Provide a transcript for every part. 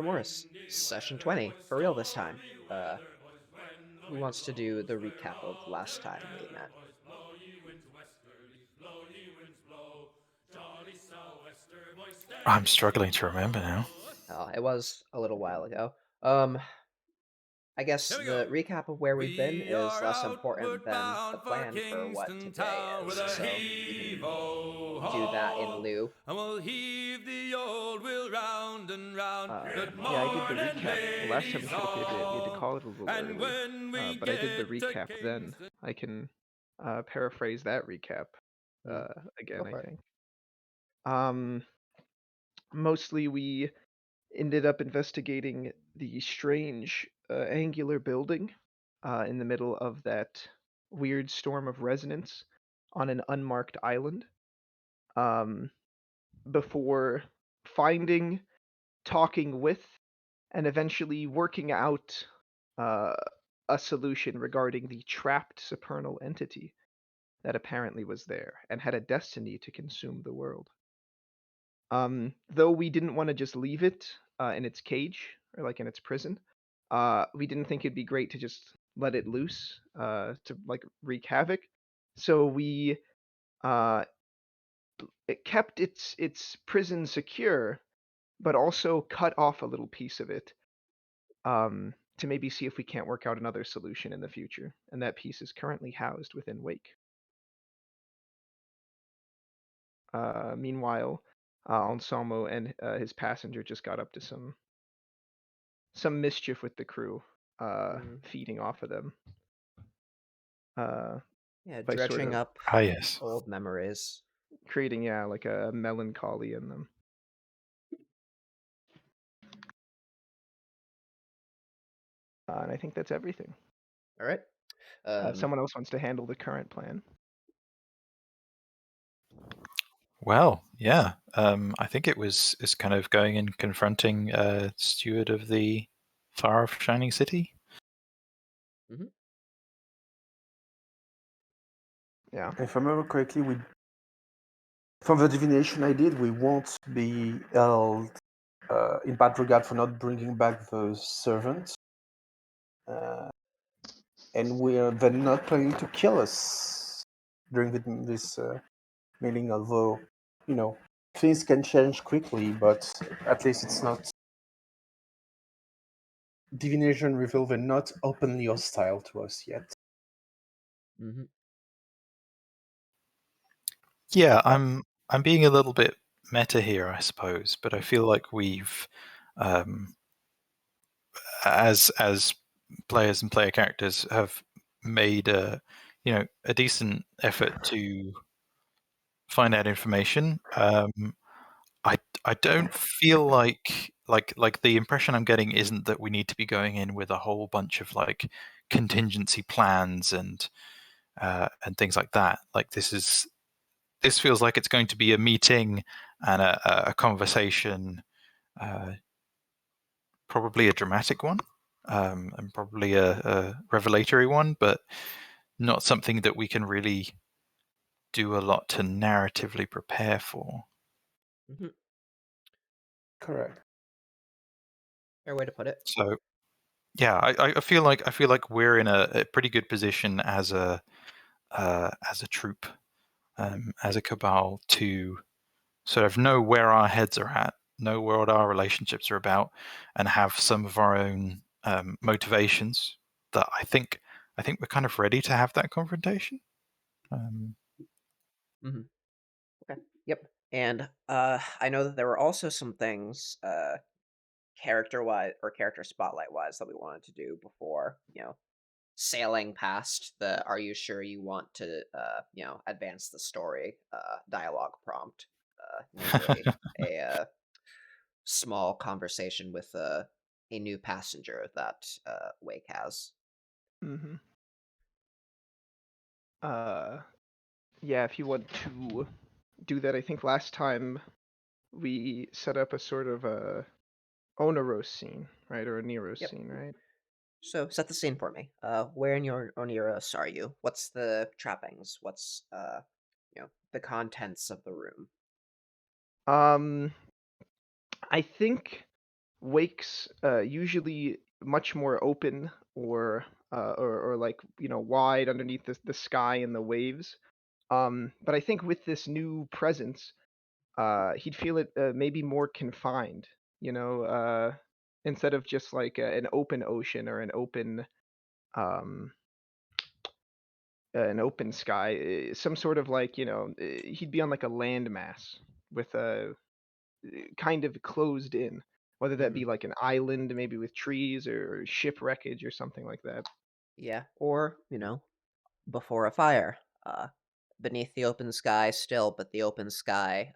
Marmoris, session 20, for real this time. Who wants to do the recap of last time we met? I'm struggling to remember now. It was a little while ago. Um, I guess Here we the go. recap of where we've been We is are less important outward than the bound for plan for what Kingston today town with is, a so we can do that in heave-ho, lieu. and we'll heave the old wheel round and round. Good Yeah, I did the morning, recap. The last time we ladies set up, we had to all. call it a little And early. when we But I did the get to recap then. Kingston, I can paraphrase that recap Mm, go again, I for it. think. Um, Mostly we ended up investigating the strange angular building in the middle of that weird storm of resonance on an unmarked island. Um, before finding, talking with, and eventually working out uh, a solution regarding the trapped supernal entity that apparently was there and had a destiny to consume the world. Though we didn't want to just leave it in its cage or like in its prison, we didn't think it'd be great to just let it loose to like wreak havoc. So we uh, it kept its prison secure, but also cut off a little piece of it to maybe see if we can't work out another solution in the future. And that piece is currently housed within Wake. Meanwhile, Anselmo and his passenger just got up to some mischief with the crew, Mm, feeding off of them uh, yeah, by sort dredging of up Ah, yes. old memories. creating, yeah, like a melancholy in them. And I think that's everything. All right. If someone else wants to handle the current plan. Well, yeah. I think it's kind of going and confronting Steward of the Far Off Shining City. Mhm. Yeah. If I remember correctly, from the divination I did, we won't be held in bad regard for not bringing back the servant. And they're not planning to kill us during this meeting, although, things can change quickly, but at least it's not. Divination revealed they're not openly hostile to us yet. Mhm. Yeah, Uh, I'm being a little bit meta here, I suppose, but I feel like we've um, as players and player characters have made a decent effort to find out information. I don't feel like the impression I'm getting isn't that we need to be going in with a whole bunch of like contingency plans and things like that. Like this feels like it's going to be a meeting and a conversation, uh, probably a dramatic one, and probably a revelatory one, but not something that we can really do a lot to narratively prepare for. Mhm. Correct. Fair way to put it. So yeah, I feel like we're in a pretty good position as a troop, as a cabal to sort of know where our heads are at, know what our relationships are about, and have some of our own motivations. That I think we're kind of ready to have that confrontation. Um, Mhm. Okay. Yep. And I know that there were also some things character wise or character spotlight wise that we wanted to do before, sailing past the "Are you sure you want to advance the story?" Dialogue prompt. Namely a small conversation with a new passenger that Wake has. hmm Uh, yeah, if you want to do that, I think last time we set up a sort of a oneros scene, right, or a Neros Yep. scene, right? So set the scene for me. Where in your Oneros are you? What's the trappings? What's the contents of the room? Um, I think wakes usually much more open or like wide underneath the sky and the waves. But I think with this new presence, he'd feel it maybe more confined. You know, instead of just like an open ocean or um, an open sky, some sort of like he'd be on like a landmass with a kind of closed in, whether that Hmm. be like an island, maybe with trees or shipwreckage or something like that. Yeah, or before a fire, beneath the open sky still, but the open sky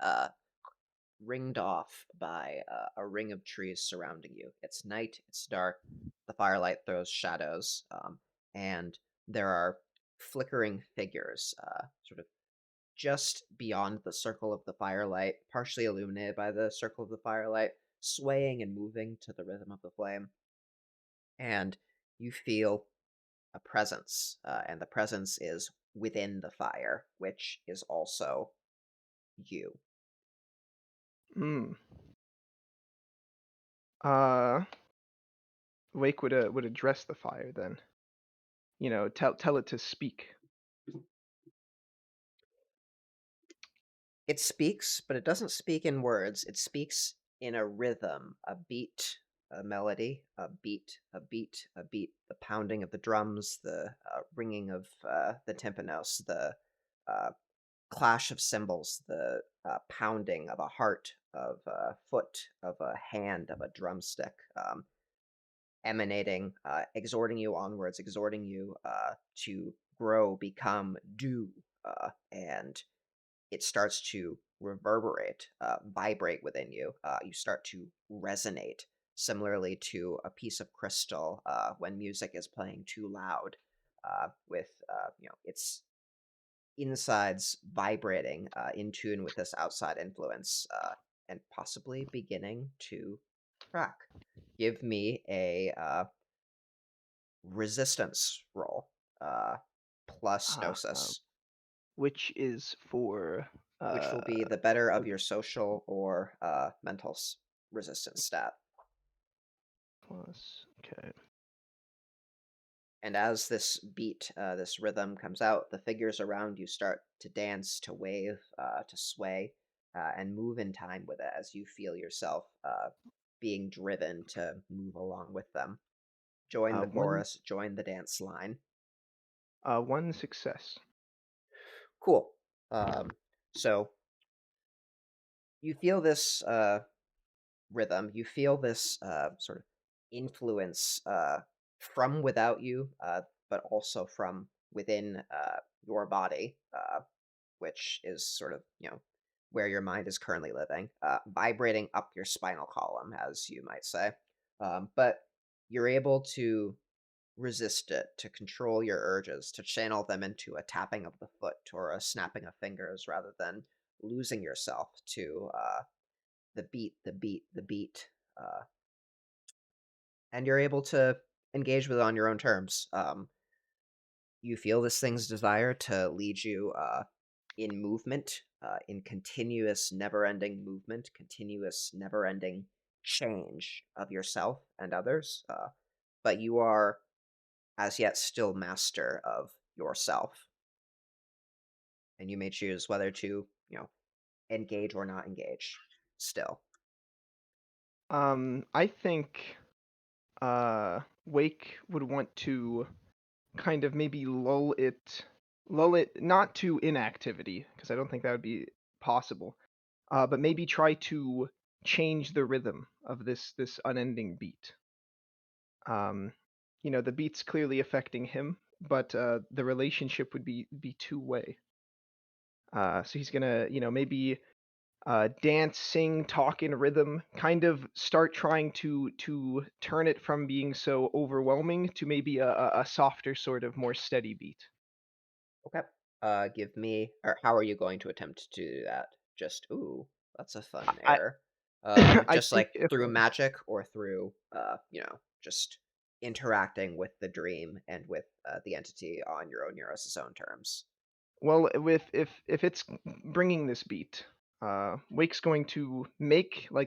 ringed off by a ring of trees surrounding you. It's night, it's dark, the firelight throws shadows, and there are flickering figures, sort of just beyond the circle of the firelight, partially illuminated by the circle of the firelight, swaying and moving to the rhythm of the flame. And you feel a presence, and the presence is within the fire, which is also you. Hmm. Uh, Wake would address the fire then. Tell it to speak. It speaks, but it doesn't speak in words. It speaks in a rhythm, a beat, a melody, a beat, a beat, a beat. The pounding of the drums, the ringing of the tympanos, the uh, clash of cymbals, the pounding of a heart, of a foot, of a hand, of a drumstick, emanating, exhorting you onwards, exhorting you to grow, become, do, and it starts to reverberate, vibrate within you. You start to resonate, similarly to a piece of crystal when music is playing too loud, with its insides vibrating in tune with this outside influence, and possibly beginning to crack. Give me a resistance roll, uh, plus Uh, gnosis, which is for which uh will be the better of your social or mental resistance stat. plus. Okay. And as this beat, this rhythm comes out, the figures around you start to dance, to wave, to sway, and move in time with it as you feel yourself being driven to move along with them. Join the One chorus, join the dance line. one success. Cool. So you feel this rhythm, you feel this sort of influence from without you, but also from within your body, which is sort of, where your mind is currently living, vibrating up your spinal column, as you might say. But you're able to resist it, to control your urges, to channel them into a tapping of the foot or a snapping of fingers rather than losing yourself to the beat, the beat, the beat, uh, and you're able to engage with it on your own terms. You feel this thing's desire to lead you in movement, in continuous, never-ending movement, continuous, never-ending change of yourself and others. But you are, as yet, still master of yourself, and you may choose whether to, engage or not engage. Still, I think Wake would want to kind of maybe lull it not to inactivity, because I don't think that would be possible. But maybe try to change the rhythm of this unending beat. Um, the beat's clearly affecting him, but the relationship would be two-way. So he's gonna, maybe dance, sing, talk in rhythm, kind of start trying to turn it from being so overwhelming to maybe a softer sort of more steady beat. okay. Give me, or how are you going to attempt to do that? Just, ooh, that's a fun I error. I Just think like if through magic or through, just interacting with the dream and with the entity on your own Neuros' own terms. well with if it's bringing this beat, Wake's going to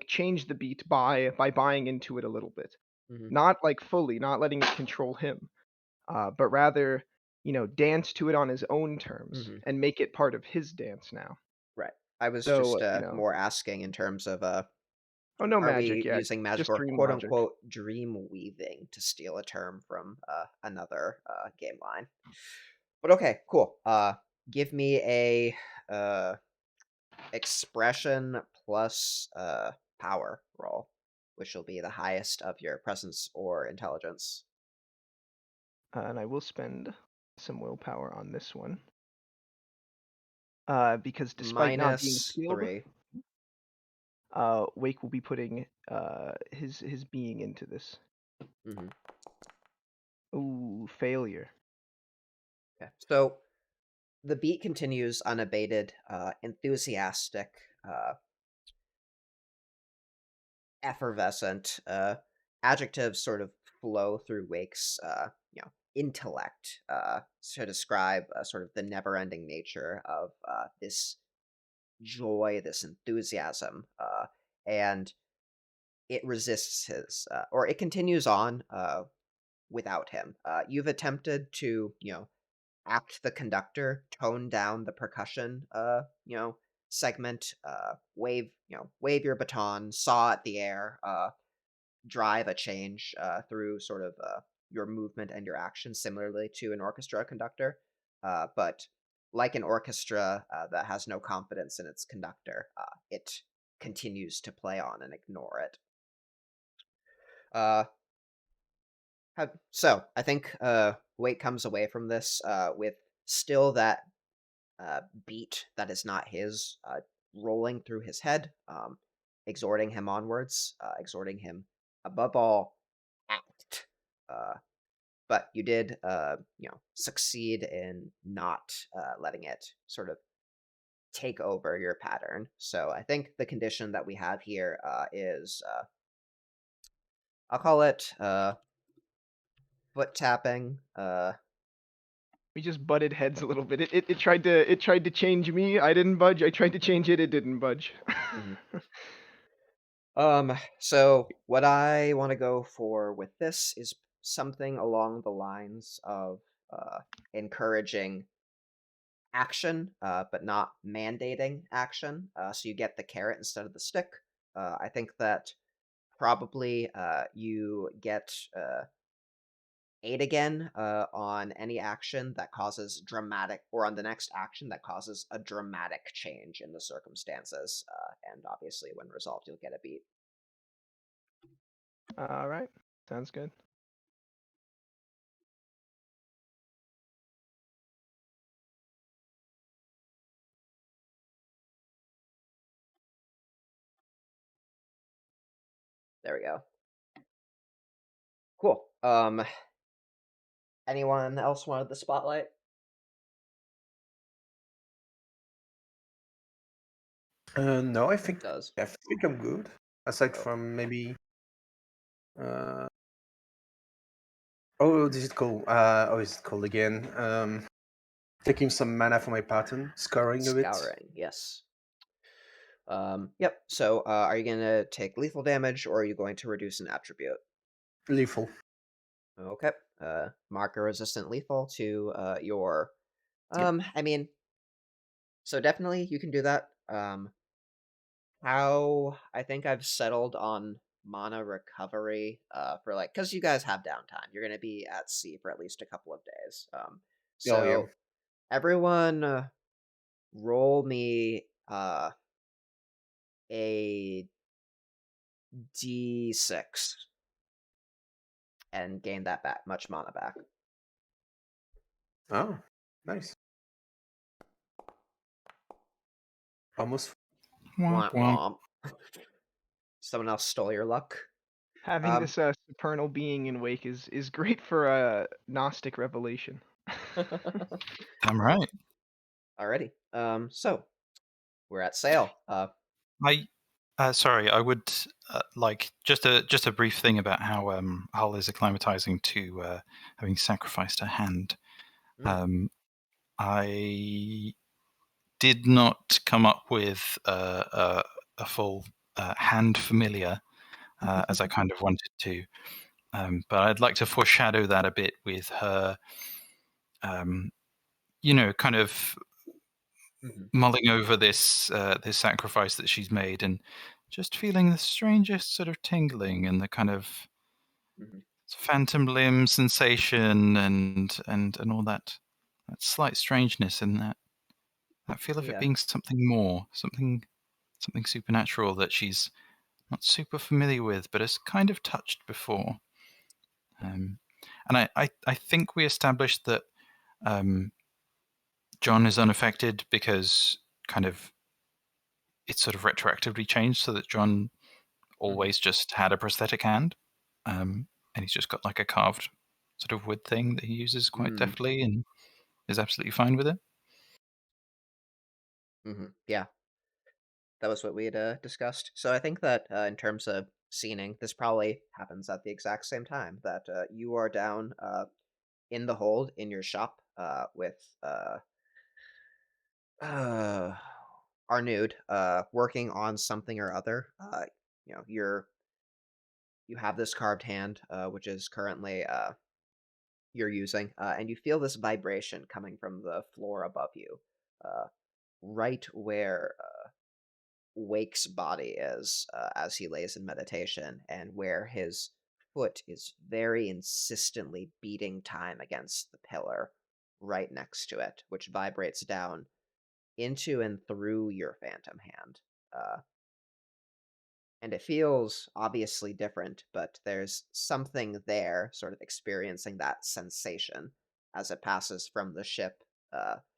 change the beat by buying into it a little bit, Mhm. not like fully, not letting it control him, but rather, dance to it on his own terms Mhm. and make it part of his dance now. Right. I was So, just more asking in terms of oh, no are magic, we yeah, using magic just or dream quote logic. unquote dream weaving to steal a term from another game line? But okay, cool. Give me a uh, expression plus power roll, which will be the highest of your presence or intelligence. And I will spend some willpower on this one. Because despite not being Minus skilled, 3. Wake will be putting his being into this. Mm-hmm. Ooh, failure. Okay. So the beat continues unabated, enthusiastic, effervescent. Adjectives sort of flow through Wake's, intellect to describe sort of the never-ending nature of this joy, this enthusiasm, and it resists his, or it continues on without him. You've attempted to, act the conductor, tone down the percussion, segment, wave your baton, saw at the air, drive a change through sort of your movement and your action, similarly to an orchestra conductor. But like an orchestra that has no confidence in its conductor, it continues to play on and ignore it. Uh, so I think Wake comes away from this with still that beat that is not his rolling through his head, exhorting him onwards, exhorting him above all act. Uh, but you did, succeed in not letting it sort of take over your pattern. So I think the condition that we have here is, I'll call it foot tapping. We just butted heads a little bit. It tried to change me. I didn't budge. I tried to change it. It didn't budge. Mhm. So what I want to go for with this is something along the lines of encouraging action, but not mandating action. So you get the carrot instead of the stick. I think that probably you get 8 again on any action that causes dramatic, or on the next action that causes a dramatic change in the circumstances. And obviously, when resolved, you'll get a beat. All right, sounds good. There we go. Cool. Anyone else wanted the spotlight? No, I It think does. I'm good. Aside Oh, from maybe. Oh, is it called? Is it called again? Taking some mana for my pattern, scouring a bit. scouring. Yes. Yep. So, are you gonna take lethal damage, or are you going to reduce an attribute? Lethal. Okay. Marker resistant lethal to your. Yep. I mean, so definitely you can do that. How I think I've settled on mana recovery for like, because you guys have downtime. You're gonna be at sea for at least a couple of days. Oh yeah. So everyone, roll me a d6 and gain that back, much mana back. Oh, nice. Almost. Womp Womp womp. womp. Someone else stole your luck. Having this supernal being in Wake is great for a Gnostic revelation. Damn right. Alrighty. So we're at sail. Sorry, I would like just a brief thing about how Hull is acclimatizing to having sacrificed a hand. Mm. I did not come up with a full hand familiar as I kind of wanted to. But I'd like to foreshadow that a bit with her, kind of Mhm. mulling over this sacrifice that she's made, and just feeling the strangest sort of tingling and the kind of Mhm. phantom limb sensation and all that slight strangeness and that feel of it Yeah. being something more, something supernatural that she's not super familiar with, but has kind of touched before. And I think we established that John is unaffected because kind of it's sort of retroactively changed so that John Mhm. always just had a prosthetic hand, and he's just got like a carved sort of wood thing that he uses quite Mm. deftly and is absolutely fine with it. Mhm. Yeah. That was what we had discussed. So I think that in terms of scening, this probably happens at the exact same time that you are down in the hold in your shop with uh, Arnud working on something or other. You have this carved hand, which is currently you're using, and you feel this vibration coming from the floor above you, uh, right where Wake's body is as he lays in meditation, and where his foot is very insistently beating time against the pillar right next to it, which vibrates down into and through your phantom hand. Uh, and it feels obviously different, but there's something there sort of experiencing that sensation as it passes from the ship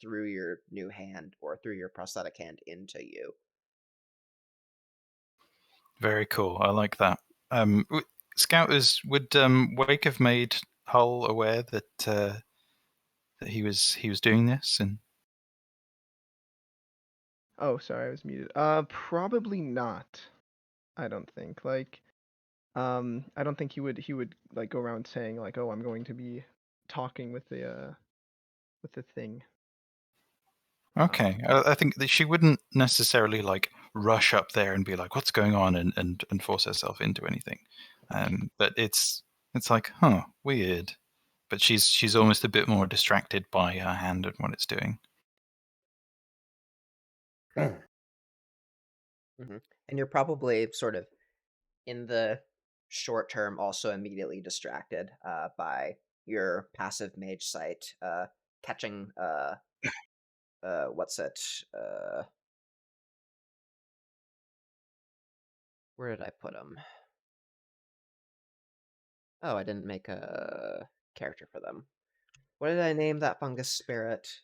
through your new hand or through your prosthetic hand into you. Very cool. I like that. Scouters, would Wake have made Hull aware that he was doing this? And Oh, sorry, I was muted. Probably not. I don't think. Like, I don't think he would like go around saying like, "Oh, I'm going to be talking with the thing." okay, Um, I think that she wouldn't necessarily like rush up there and be like, "What's going on?" and force herself into anything. But it's like, huh, weird. But she's almost a bit more distracted by her hand and what it's doing. And you're probably sort of in the short term also immediately distracted by your passive mage sight catching what's it where did I put him? Oh, I didn't make a character for them. What did I name that fungus spirit?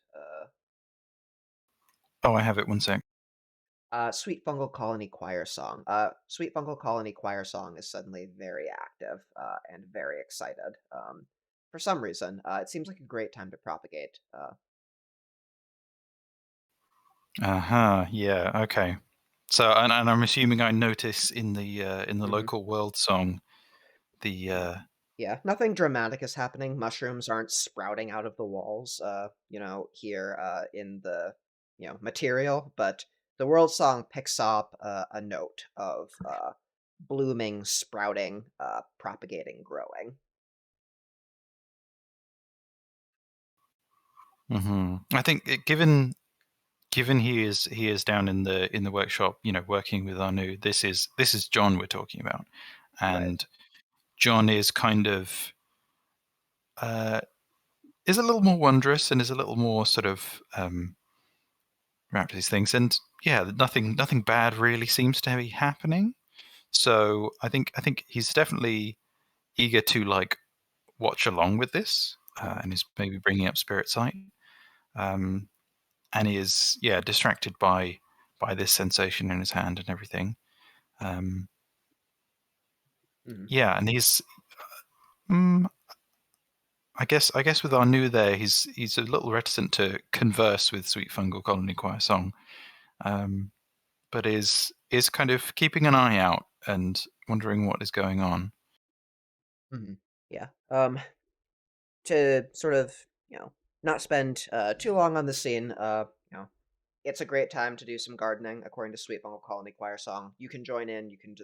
Oh, I have it. One sec. Sweet Fungal Colony Choir Song. Sweet Fungal Colony Choir Song is suddenly very active and very excited. For some reason, it seems like a great time to propagate. Uh-huh. Yeah. Okay. So, and I'm assuming I notice in the Mhm. local world song the Yeah, nothing dramatic is happening. Mushrooms aren't sprouting out of the walls, here in the, material, but the world song picks up a note of blooming, sprouting, propagating, growing. I think given he is down in the workshop, working with Anu. This is John we're talking about, Right. and John is kind of uh, is a little more wondrous and is a little more sort of wrapped these things. And yeah, nothing bad really seems to be happening. So I think he's definitely eager to like watch along with this, and is maybe bringing up spirit sight. Um, and he is distracted by this sensation in his hand and everything. Um, Mhm. yeah, and he's mm, I guess with Arnu there, he's a little reticent to converse with Sweet Fungal Colony Choir Song, um, but is kind of keeping an eye out and wondering what is going on. Mhm. Yeah. To sort of, not spend too long on the scene, it's a great time to do some gardening, according to Sweet Bungle Colony Choir song. You can join in. You can,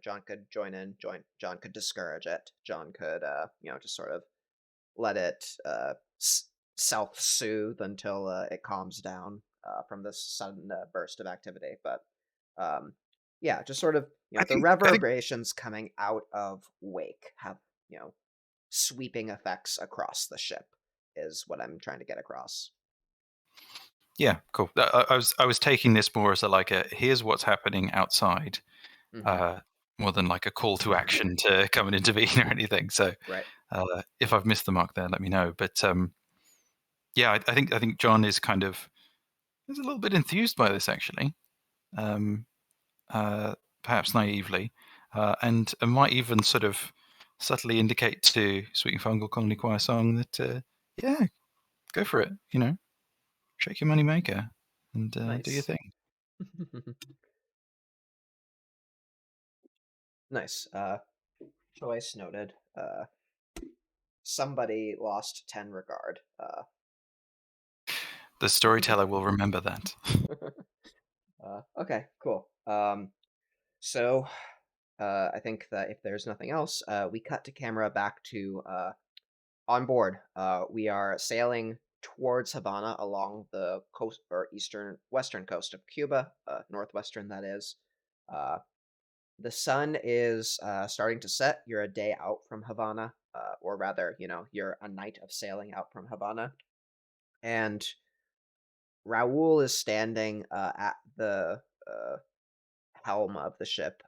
John could join in. John could discourage it. John could, just sort of let it self-soothe until it calms down from this sudden burst of activity. But yeah, just sort of, I the think I think reverberations coming out of Wake have, sweeping effects across the ship is what I'm trying to get across. yeah, cool. I was taking this more as a here's what's happening outside, Mm-hmm. more than like a call to action to come and intervene or anything. So Right. if I've missed the mark there, let me know. But yeah, I think John is is a little bit enthused by this actually, um, perhaps naively, and might even sort of subtly indicate to Sweet and Fungal Colony Choir song that yeah, go for it. Shake your money maker and do your Nice. thing. Nice. Choice noted. Somebody lost 10 regard. The storyteller will remember that. Okay, cool. So I think that if there's nothing else, we cut to camera back to on board. We are sailing towards Havana along the coast or western coast of Cuba, northwestern that is. Uh, the sun is starting to set. You're a day out from Havana, or rather, you're a night of sailing out from Havana, and Raoul is standing at the helm of the ship,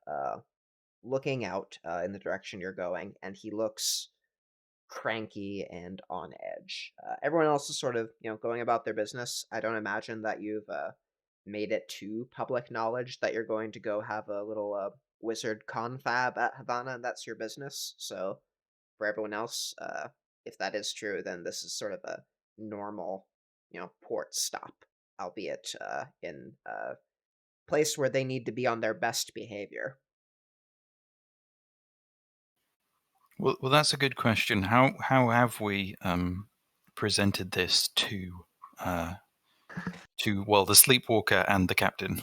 looking out in the direction you're going, and he looks cranky and on edge. Everyone else is sort of, going about their business. I don't imagine that you've made it to public knowledge that you're going to go have a little wizard confab at Havana, and that's your business. So for everyone else, if that is true, then this is sort of a normal, port stop, albeit in a place where they need to be on their best behavior. Well, that's a good question. How have we presented this to the sleepwalker and the captain?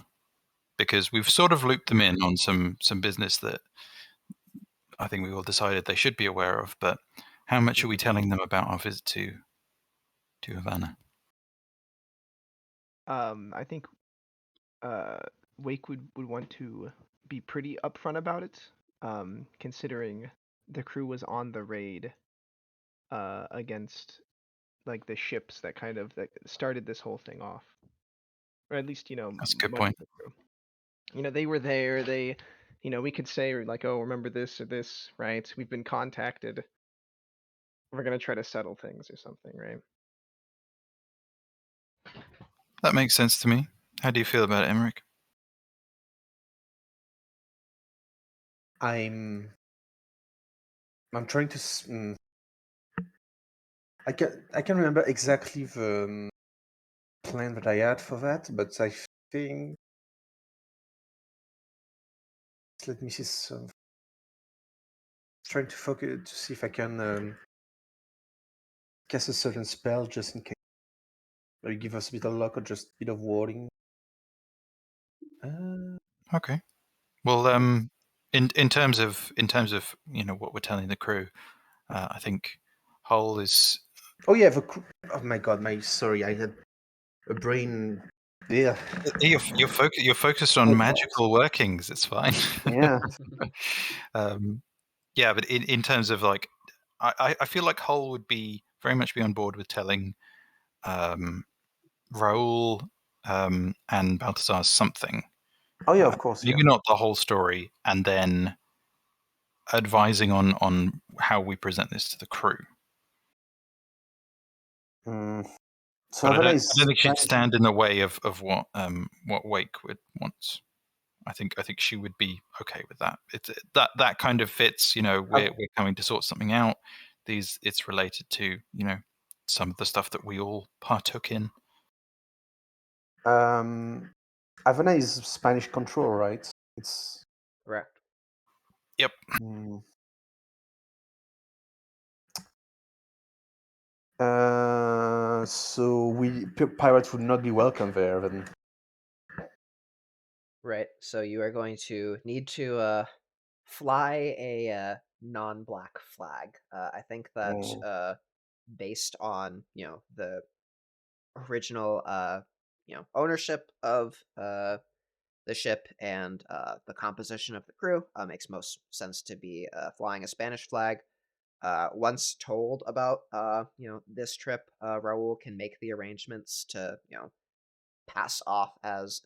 Because we've sort of looped them in on some business that I think we all decided they should be aware of. But how much are we telling them about our visit to Havana? I think Wake would want to be pretty upfront about it, considering the crew was on the raid against like the ships that that started this whole thing off, or at least That's a good much of point. the crew. They were there. They, we could say like, oh, remember this or this, right? We've been contacted. We're gonna try to settle things or something, right? That makes sense to me. How do you feel about it, Emmerich? I'm trying to. I can remember exactly the plan that I had for that, but I think. Let me see some. Trying to focus to see if I can cast a certain spell just in case. Or give us a bit of luck or just a bit of warding. Okay. Well, in terms of what we're telling the crew, I think Hull is. Oh yeah, oh my god, sorry, I had a brain. Yeah. You're focused on magical workings. It's fine. Yeah. Yeah, but in terms of I feel like Hull would be very much be on board with telling Raoul and Balthazar something. Oh yeah, of course. Yeah. Maybe not the whole story, and then advising on how we present this to the crew. So But I Havana don't is think she'd stand in the way of what Wake would want. I think she would be okay with that. It's that kind of fits. We're coming to sort something out. It's related to some of the stuff that we all partook in. Havana is Spanish control, right? It's Correct. Yep. So pirates would not be welcome there then. Right. So you are going to need to fly a non-black flag. I think that Mm. based on the original ownership of the ship and the composition of the crew, makes most sense to be flying a Spanish flag. Once told about this trip, Raul can make the arrangements to pass off as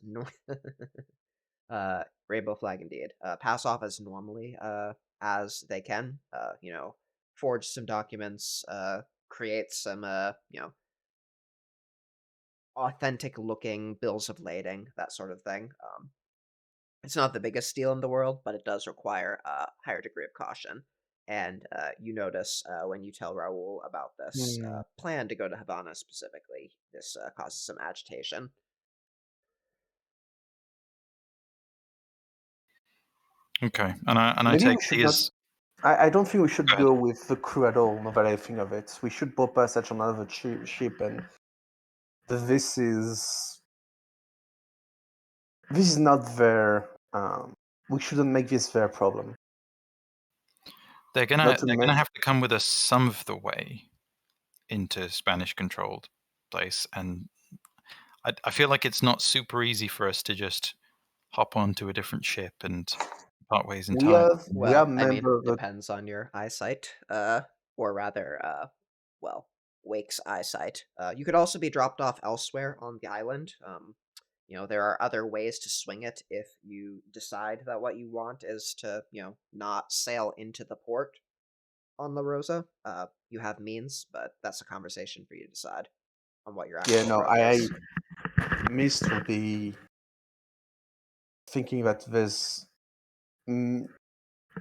rainbow flag indeed. Pass off as normally as they can. Forge some documents, create some authentic looking bills of lading, that sort of thing. It's not the biggest steal in the world, but it does require a higher degree of caution. And you notice when you tell Raul about this Hmm. plan to go to Havana specifically, this causes some agitation. Okay, and I Maybe take we should he not. is. I don't think we should Go ahead. go with the crew at all. Now that I think of it, we should both passage on another ship, and this is not their. We shouldn't make this their problem. They're Not gonna to they're gonna make. have to come with us some of the way into Spanish-controlled place, and I feel like it's not super easy for us to just hop onto a different ship and part ways entirely. We are Well, I mean, member of the. depends on your eyesight, or rather, well, Wake's eyesight. You could also be dropped off elsewhere on the island. There are other ways to swing it if you decide that what you want is to, not sail into the port on La Rosa. You have means, but that's a conversation for you to decide on what your Yeah, actual no, route is. Mist will be thinking that there's. Mm,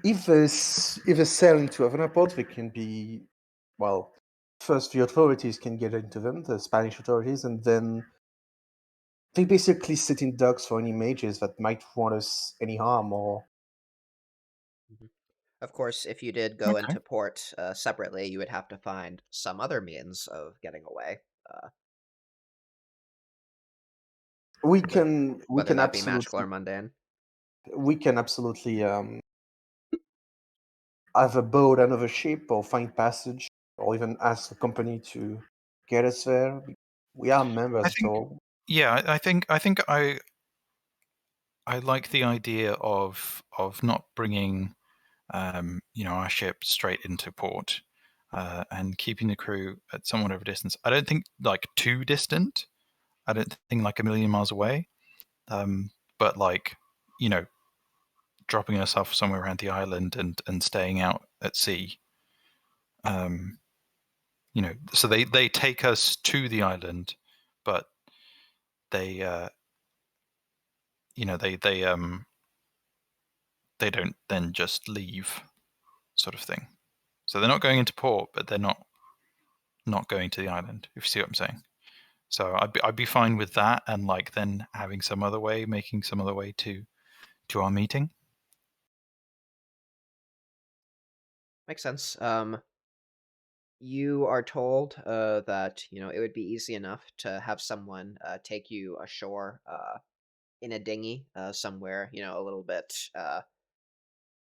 if they sail into Havana port, they can be, well, first the authorities can get into them, the Spanish authorities, and then they basically sit in docks for any mages that might want us any harm or. Mhm. Of course, if you did go Okay. into port separately, you would have to find some other means of getting away. Uh, We whether, can whether that be magical or mundane. have a boat, another ship, or find passage, or even ask the company to get us there. We are I members at think all. yeah, I think I like the idea of not bringing our ship straight into port, and keeping the crew at somewhat of a distance. I don't think like too distant. I don't think like a million miles away. But like you know, dropping us off somewhere around the island and staying out at sea. Um, so they take us to the island, but they they don't then just leave, sort of thing. So they're not going into port, but they're not going to the island. If you see what I'm saying. So I'd be fine with that, and like then having some other way, making some other way to our meeting. Makes sense. You are told that it would be easy enough to have someone take you ashore in a dinghy somewhere, a little bit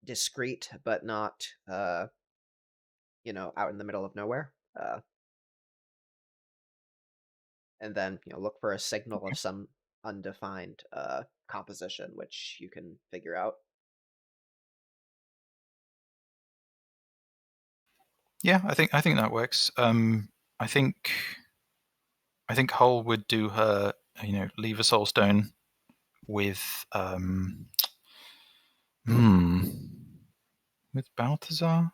discreet, but not out in the middle of nowhere. And then look for a signal of some undefined composition, which you can figure out. Yeah, I think that works. I think Hull would do her, leave a soul stone with hmm, with Balthazar.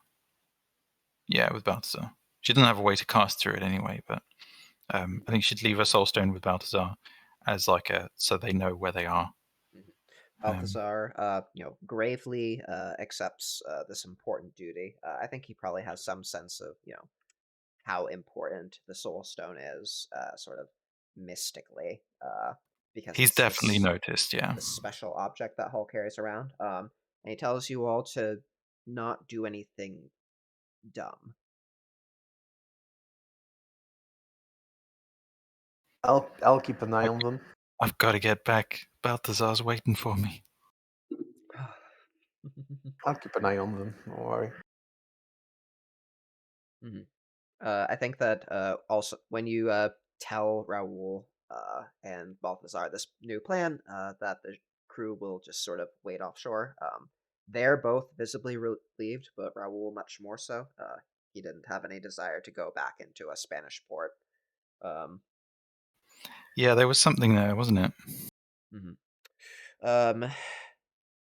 Yeah, with Balthazar. She doesn't have a way to cast through it anyway, but I think she'd leave a soul stone with Balthazar as like so they know where they are. Mhm. Um, Balthazar, gravely accepts this important duty. I think he probably has some sense of, how important the Soul Stone is, sort of mystically, because he's it's definitely noticed. Yeah. this special object that Hull carries around. And he tells you all to not do anything dumb. I'll keep an eye I, on them. I've got to get back Balthazar's waiting for me. I'll keep an eye on them. Don't worry. Mhm. I think that also when you tell Raoul and Balthazar this new plan, that the crew will just sort of wait offshore. They're both visibly relieved, but Raoul much more so. He didn't have any desire to go back into a Spanish port. Um, Yeah, there was something there, wasn't it? mhm. Um,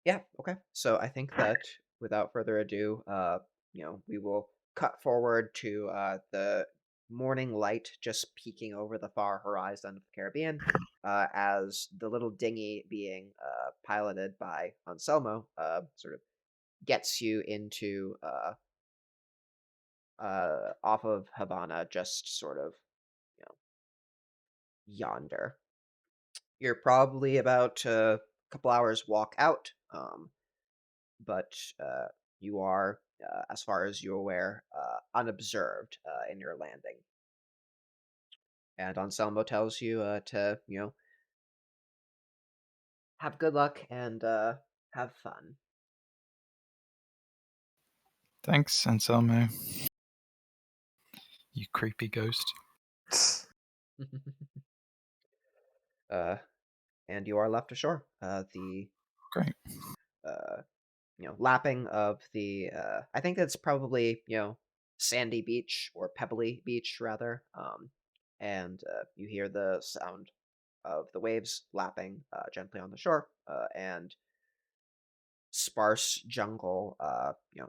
Yeah, okay. So I think that without further ado, we will cut forward to the morning light just peeking over the far horizon of the Caribbean, as the little dinghy being piloted by Anselmo sort of gets you into off of Havana, just sort of you know yonder. You're probably about a couple hours walk out. But you are, as far as you're aware, unobserved in your landing. And Anselmo tells you to, have good luck and have fun. Thanks, Anselmo. You creepy ghost. uh, and you are left ashore. The Great. uh, lapping of the, I think it's probably sandy beach or pebbly beach rather. And you hear the sound of the waves lapping gently on the shore, and sparse jungle,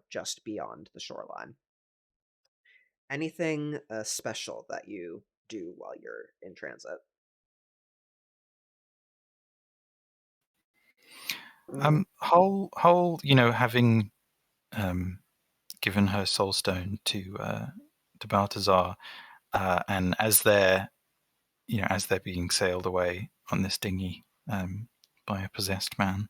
just beyond the shoreline. Anything special that you do while you're in transit? Whole, having given her soul stone to Balthazar, and as they're being sailed away on this dinghy by a possessed man,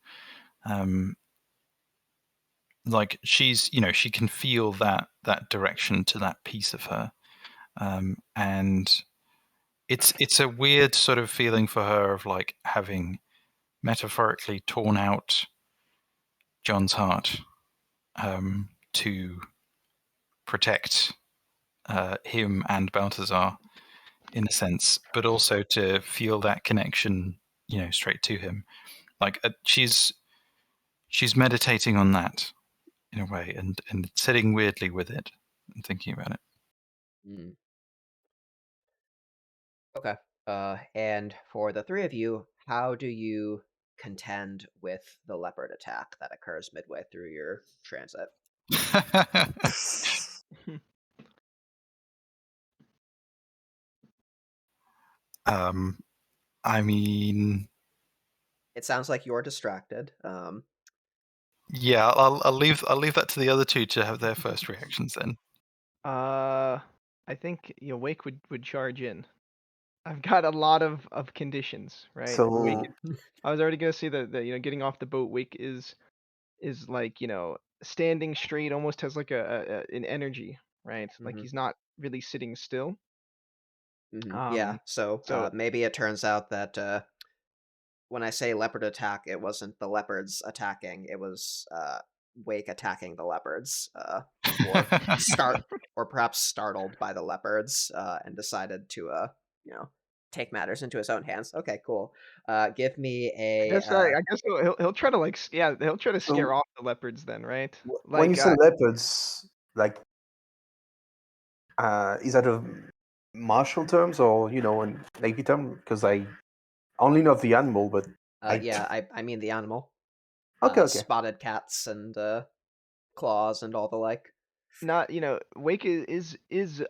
like she's, she can feel that direction to that piece of her, and it's a weird sort of feeling for her of like having metaphorically torn out John's heart to protect him and Balthazar in a sense, but also to feel that connection, straight to him. Like she's meditating on that in a way, and sitting weirdly with it and thinking about it. Mm. Okay. And for the three of you, how do you contend with the leopard attack that occurs midway through your transit? I mean, It sounds like you're distracted. yeah, I'll leave that to the other two to have their first reactions then. I think Wake would charge in. I've got a lot of conditions, right? Wake. So I was already gonna say that getting off the boat. Wake is like standing straight, almost has like an energy, right? Like Mhm. he's not really sitting still. Yeah, so So maybe it turns out that when I say leopard attack, it wasn't the leopards attacking; it was Wake attacking the leopards, or or perhaps startled by the leopards, and decided to take matters into his own hands. Okay, cool. Give me I a guess I guess he'll try to he'll try to scare so off the leopards then, right? when you Like say leopards, like, is that a martial terms or in Navy term? Because I only know of the animal, but I yeah, I mean the animal, okay. spotted cats and claws and all the like. not Wake is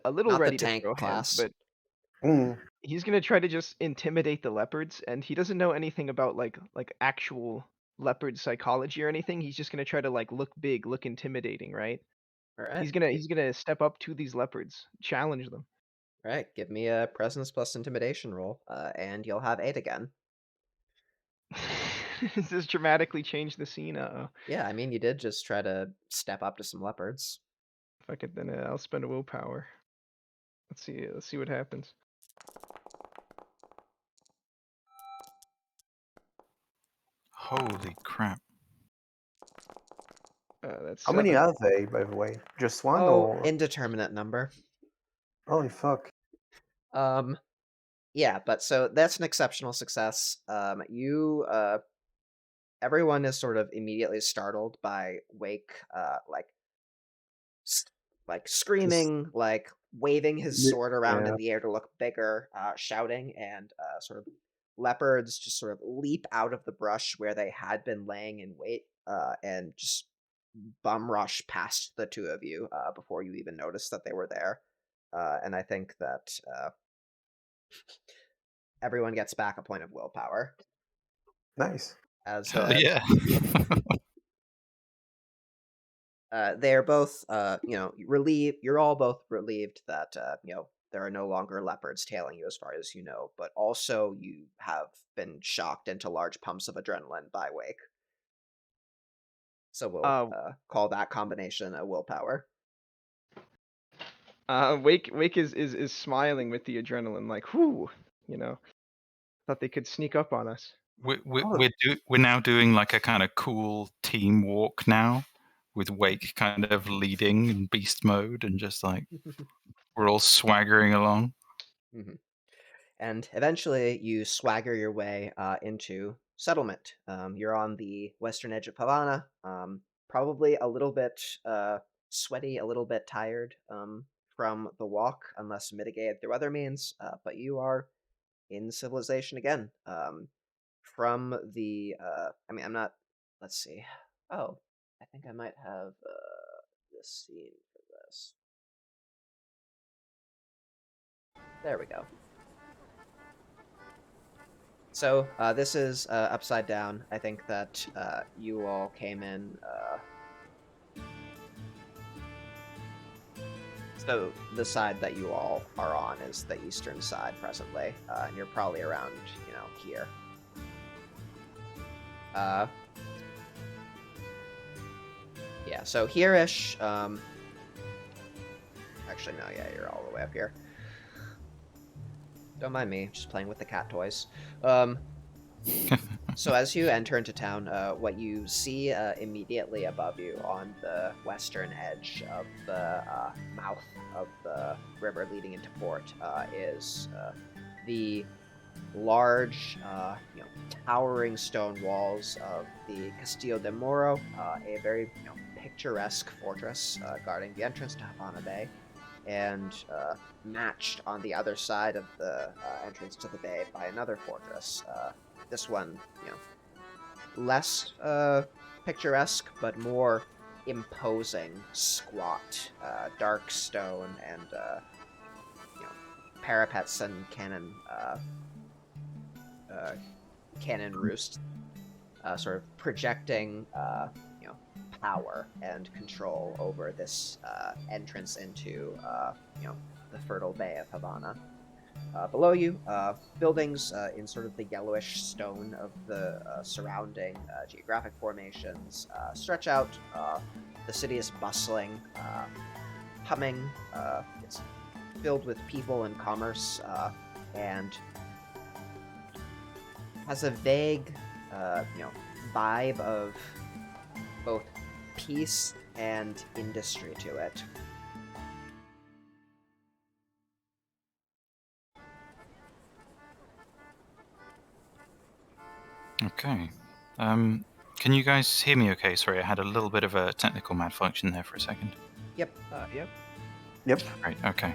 a little Not the ready to tank throw hands, class. but Mm. he's gonna try to just intimidate the leopards, and he doesn't know anything about actual leopard psychology or anything. He's just gonna try to look big, look intimidating, right? All right. He's gonna step up to these leopards, challenge them. All right, give me a presence plus intimidation roll, and you'll have 8 again. Does this dramatically change the scene? Yeah, I mean, you did just try to step up to some leopards. Fuck it, then I'll spend a willpower. Let's see what happens. Holy crap. That's How many 7. are they, by the way? Just one Oh, or? indeterminate number. Holy fuck. Yeah, but so that's an exceptional success. Everyone is sort of immediately startled by Wake, like screaming, like waving his sword around in Yeah. the air to look bigger, shouting, and sort of leopards just sort of leap out of the brush where they had been laying in wait, and just bum rush past the two of you before you even noticed that they were there. And I think that everyone gets back a point of willpower Nice. as Hell yeah. they're both, relieved. You're all both relieved that there are no longer leopards tailing you, as far as you know. But also, you have been shocked into large pumps of adrenaline by Wake. So we'll call that combination a willpower. Wake is smiling with the adrenaline, like, whoo, thought they could sneak up on us. We're now doing like a kind of cool team walk now, with Wake kind of leading in beast mode, and just like we're all swaggering along. Mm-hmm. And eventually, you swagger your way into settlement. You're on the western edge of Havana, probably a little bit sweaty, a little bit tired from the walk, unless mitigated through other means. But you are in civilization again. From the, I'm not. Let's see. Oh, I think I might have this scene for this. There we go. So this is upside down. I think that you all came in. So the side that you all are on is the eastern side presently, and you're probably around, here. Yeah. So here-ish. Actually, no. Yeah, you're all the way up here. Don't mind me, just playing with the cat toys. So as you enter into town, what you see immediately above you on the western edge of the mouth of the river leading into port is the large, towering stone walls of the Castillo de Moro, a very picturesque fortress guarding the entrance to Havana Bay. And matched on the other side of the entrance to the bay by another fortress. This one, less picturesque, but more imposing, squat, dark stone, and parapets and cannon roosts, sort of projecting, power and control over this entrance into, the fertile Bay of Havana. Below you, buildings in sort of the yellowish stone of the surrounding geographic formations stretch out. The city is bustling, humming. It's filled with people and commerce, and has a vague, vibe of both peace and industry to it. Okay. Can you guys hear me okay? Sorry, I had a little bit of a technical malfunction there for a second. Yep. Yep. Right, okay.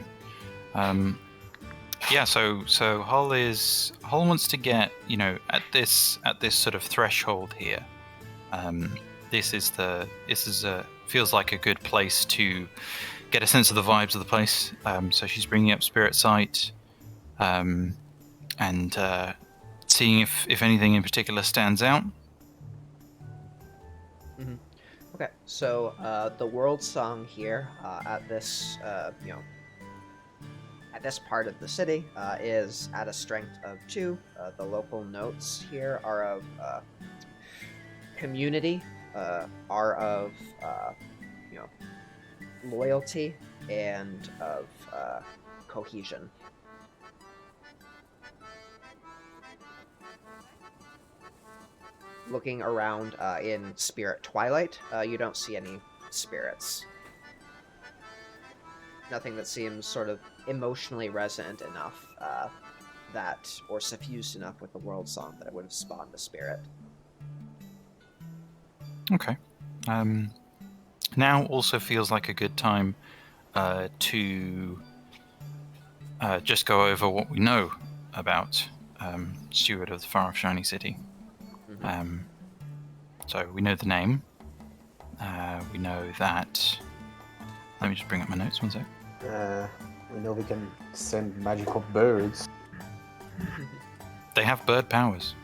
Yeah, so Hull wants to get, at this sort of threshold here. This feels like a good place to get a sense of the vibes of the place. So she's bringing up Spirit Sight, and seeing if anything in particular stands out. Mm-hmm. Okay, so the world song here at this, at this part of the city is at a strength of 2. The local notes here are of community, are of loyalty, and of cohesion. looking around in Spirit Twilight, you don't see any spirits. Nothing that seems sort of emotionally resonant enough or suffused enough with the world song that it would have spawned a spirit. Okay. Now also feels like a good time to just go over what we know about Steward of the Far Off Shiny City. Mhm. So we know the name. We know that. Let me just bring up my notes 1 sec. We know we can send magical birds. They have bird powers.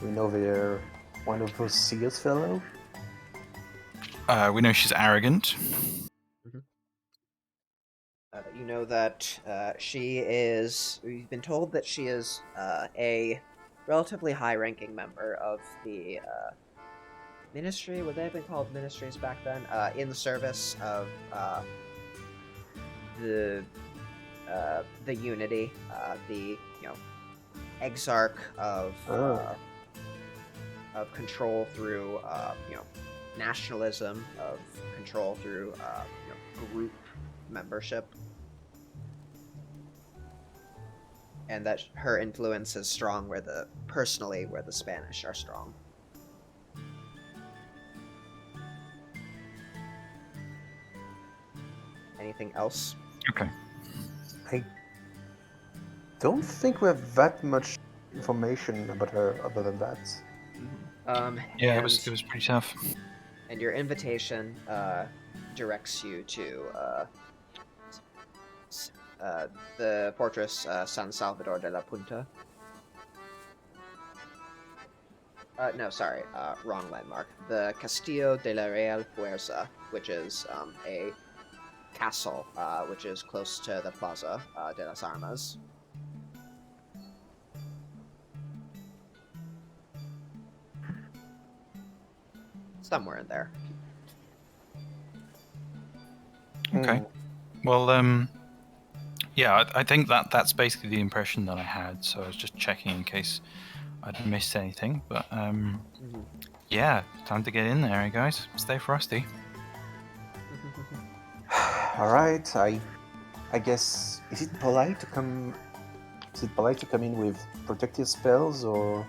We know they're one of those seals fellow. We know she's arrogant. You know that she is. We've been told that she is a relatively high-ranking member of the ministry. Would they have been called ministries back then? In the service of the Unity, the exarch of control through nationalism, of control through group membership. And that her influence is strong where the Spanish are strong. Anything else? Okay. I don't think we have that much information about her other than that. Yeah, it was pretty tough. And your invitation directs you to the fortress San Salvador de la Punta. No, sorry, wrong landmark. The Castillo de la Real Fuerza, which is a castle, which is close to the Plaza de las Armas. Somewhere in there. Okay. Well, yeah, I think that's basically the impression that I had. So I was just checking in case I'd missed anything. But yeah, time to get in there, eh, guys. Stay frosty. All right. I guess is it polite to come? Is it polite to come in with protective spells or?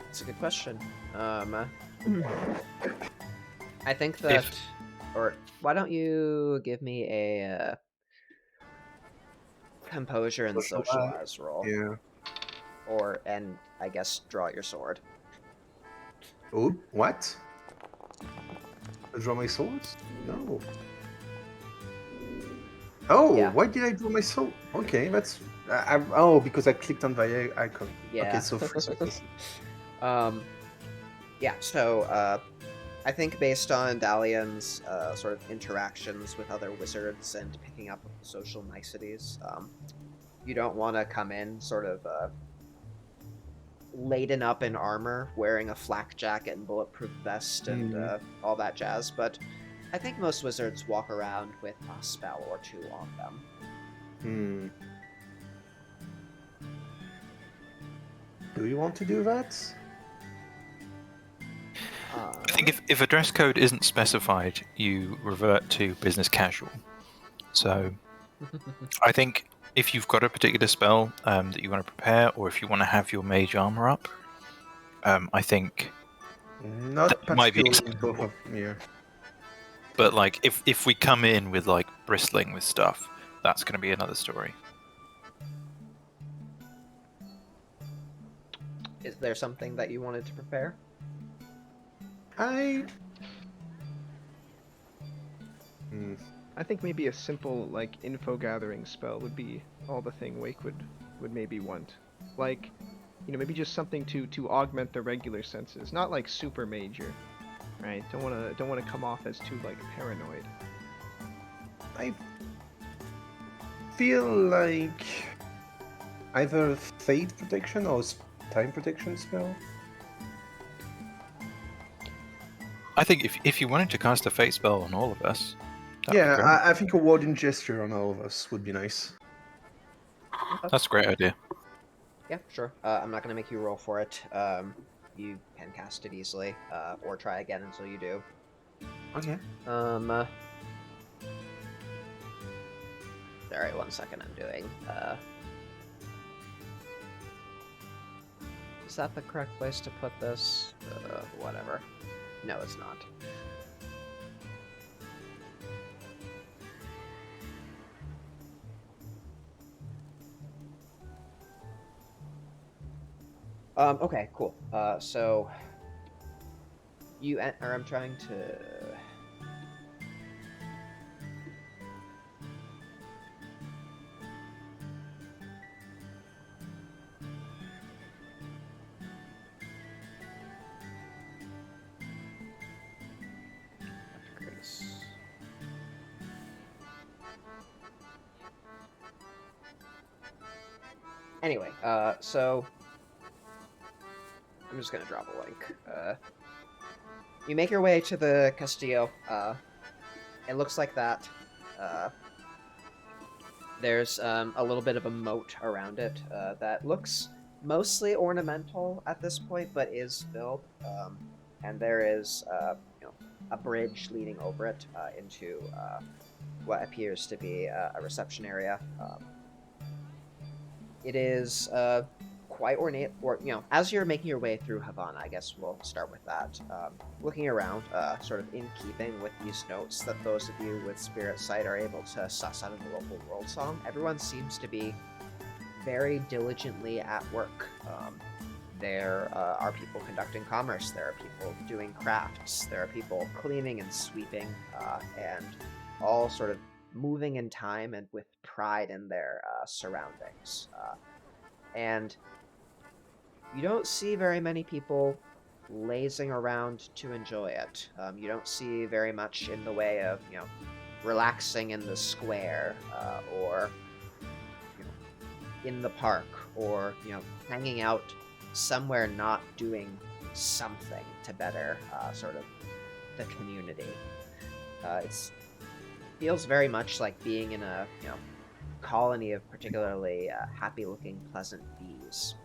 That's a good question. I think that, or why don't you give me a composure and socialize roll? Yeah. And I guess draw your sword. Oh, what? I draw my swords? No. Oh, Yeah. why did I draw my sword? Okay, that's. Because I clicked on the icon. Yeah. Okay, so. Yeah. So, I think based on Dalian's sort of interactions with other wizards and picking up social niceties, you don't want to come in sort of laden up in armor, wearing a flak jacket and bulletproof vest and all that jazz, but I think most wizards walk around with a spell or two on them. Do you want to do that? I think if a dress code isn't specified, you revert to business casual. So I think if you've got a particular spell that you want to prepare, or if you want to have your mage armor up, I think Not that might be particularly both of yeah. But like, if we come in with like bristling with stuff, that's going to be another story. Is there something that you wanted to prepare? I think maybe a simple like info gathering spell would be all the thing Wake would maybe want. Like, maybe just something to augment the regular senses, not like super major, right? Don't want to come off as too like paranoid. I feel like either fate protection or time protection spell. I think if you wanted to cast a fate spell on all of us, yeah, I think a warding gesture on all of us would be nice. That's a great idea. Yeah, sure. I'm not gonna make you roll for it. You can cast it easily, or try again until you do. Okay. All right, 1 second. I'm doing. Is that the correct place to put this? Whatever. No, it's not. Okay, cool. So you or I'm trying to. Anyway, so I'm just gonna drop a link. You make your way to the Castillo. It looks like that. Uh, there's a little bit of a moat around it that looks mostly ornamental at this point, but is filled. And there is, a bridge leading over it into what appears to be a reception area. It is quite ornate, or as you're making your way through Havana, I guess we'll start with that. Looking around, sort of in keeping with these notes that those of you with spirit sight are able to suss out of the local world song, everyone seems to be very diligently at work. There are people conducting commerce. There are people doing crafts. There are people cleaning and sweeping, and all sort of moving in time and with pride in their surroundings. And you don't see very many people lazing around to enjoy it. You don't see very much in the way of, relaxing in the square or in the park or, hanging out somewhere not doing something to better sort of the community. It feels very much like being in a, colony of particularly happy-looking, pleasant bees.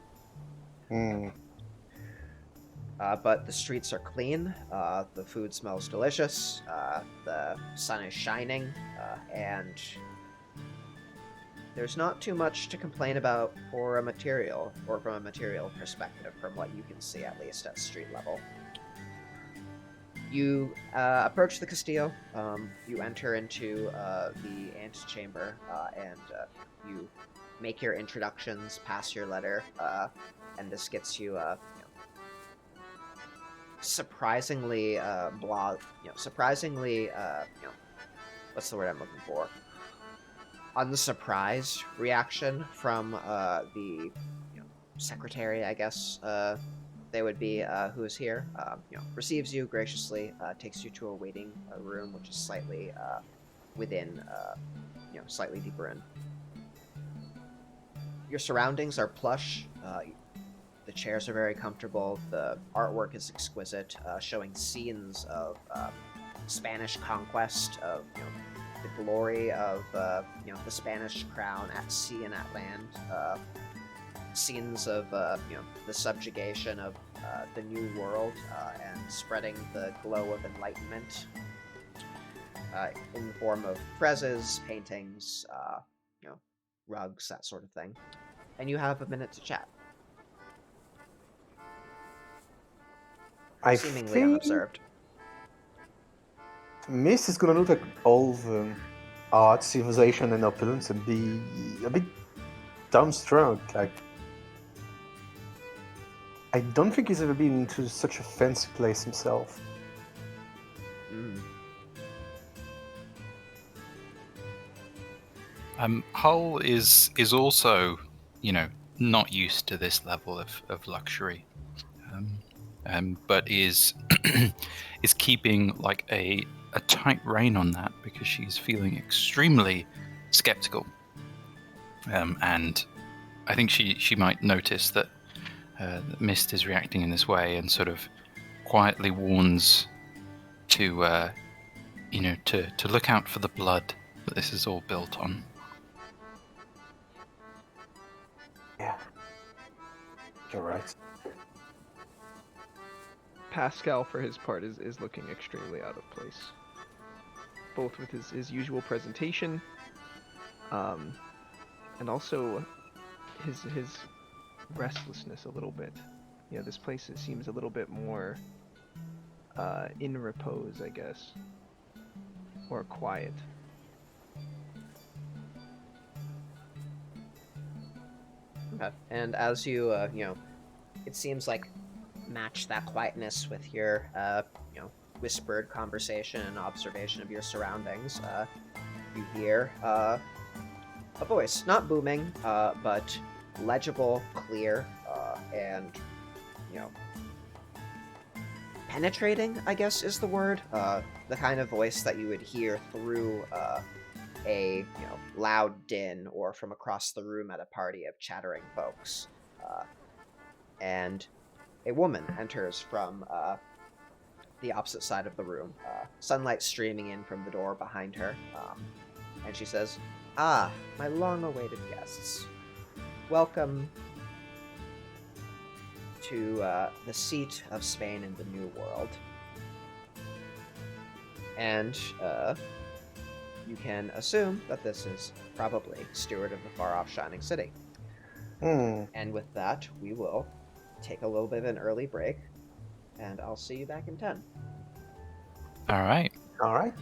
But the streets are clean, the food smells delicious, the sun is shining, and there's not too much to complain about for a material, or from a material perspective, from what you can see, at least at street level. You approach the Castillo, you enter into the antechamber, and you make your introductions, pass your letter, and this gets you, surprisingly surprisingly, what's the word I'm looking for? Unsurprised reaction from the secretary, I guess they would be, who is here. Receives you graciously, takes you to a waiting room, which is slightly within, slightly deeper in. Your surroundings are plush. The chairs are very comfortable. The artwork is exquisite, showing scenes of Spanish conquest, of the glory of the Spanish crown at sea and at land. Scenes of the subjugation of the New World and spreading the glow of enlightenment in the form of friezes, paintings, rugs, that sort of thing. And you have a minute to chat. Seemingly unobserved. Mist is gonna look at all the art, civilization, and opulence and be a bit dumbstruck. Like, I don't think he's ever been into such a fancy place himself. Hull is also, not used to this level of luxury, but is is keeping like a tight rein on that because she's feeling extremely skeptical, and I think she might notice that Mist is reacting in this way and sort of quietly warns to to look out for the blood that this is all built on. Yeah. All right. Pascal, for his part, is looking extremely out of place, both with his usual presentation, and also his restlessness a little bit. You know, this place seems a little bit more in repose, I guess, or quiet. Okay. And as you, it seems like match that quietness with your, whispered conversation and observation of your surroundings. You hear a voice, not booming, but legible, clear, and you know, penetrating, I guess is the word. The kind of voice that you would hear through a loud din or from across the room at a party of chattering folks. And a woman enters from the opposite side of the room, sunlight streaming in from the door behind her, and she says, "Ah, my long-awaited guests. Welcome to the seat of Spain in the New World." And you can assume that this is probably Steward of the far-off Shining City. And with that, we will take a little bit of an early break, and I'll see you back in 10. All right. All right.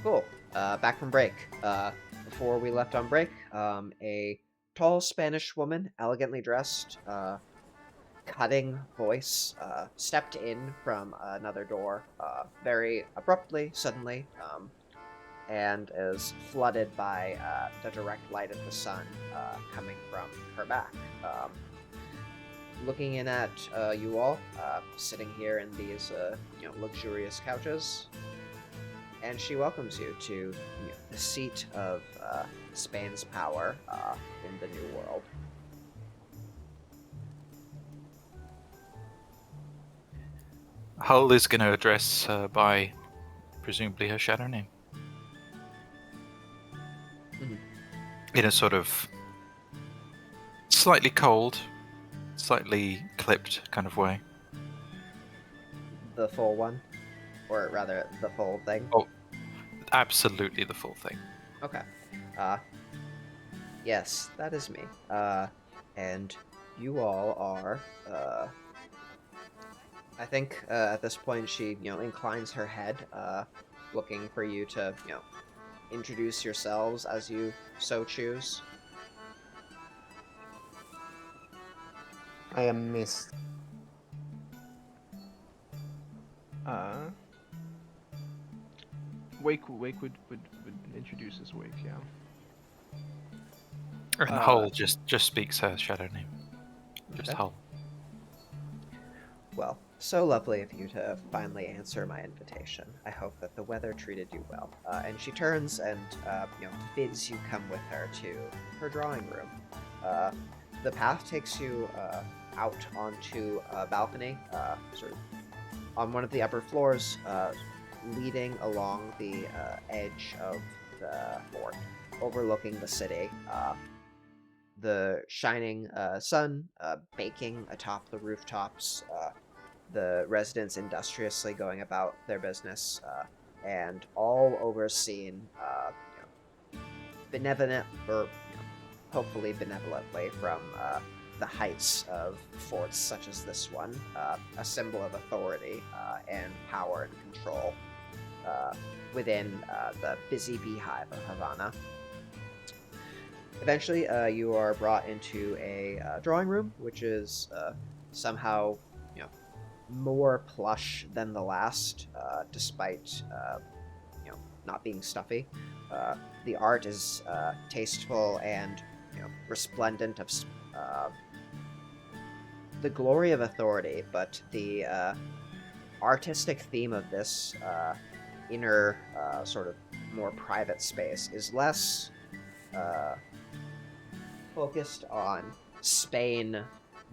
Cool. Back from break. Before we left on break, a tall Spanish woman, elegantly dressed, cutting voice, stepped in from another door, very abruptly, suddenly, and is flooded by the direct light of the sun coming from her back. Looking in at you all, sitting here in these luxurious couches, and she welcomes you to the seat of Spain's power in the New World. Hull is going to address her by presumably her shadow name. Mhm. In a sort of slightly cold, slightly clipped kind of way. The full one, or rather, the full thing. Oh, absolutely the full thing. Okay. Yes, that is me. And you all are. I think at this point she, inclines her head, looking for you to, introduce yourselves as you so choose. I am Mist. Wake would introduce us. Wake, yeah. And Hull just speaks her shadow name. Just Okay. Hull. Well, so lovely of you to finally answer my invitation. I hope that the weather treated you well. And she turns and, bids you come with her to her drawing room. The path takes you out onto a balcony, sort of on one of the upper floors, leading along the edge of the fort, overlooking the city. The shining sun baking atop the rooftops, the residents industriously going about their business, and all overseen benevolent, or hopefully benevolently, from the heights of forts such as this one, a symbol of authority and power and control within the busy beehive of Havana. Eventually, you are brought into a drawing room, which is somehow, more plush than the last, despite, not being stuffy. The art is tasteful and, resplendent of the glory of authority, but the artistic theme of this inner, sort of more private space is less focused on Spain,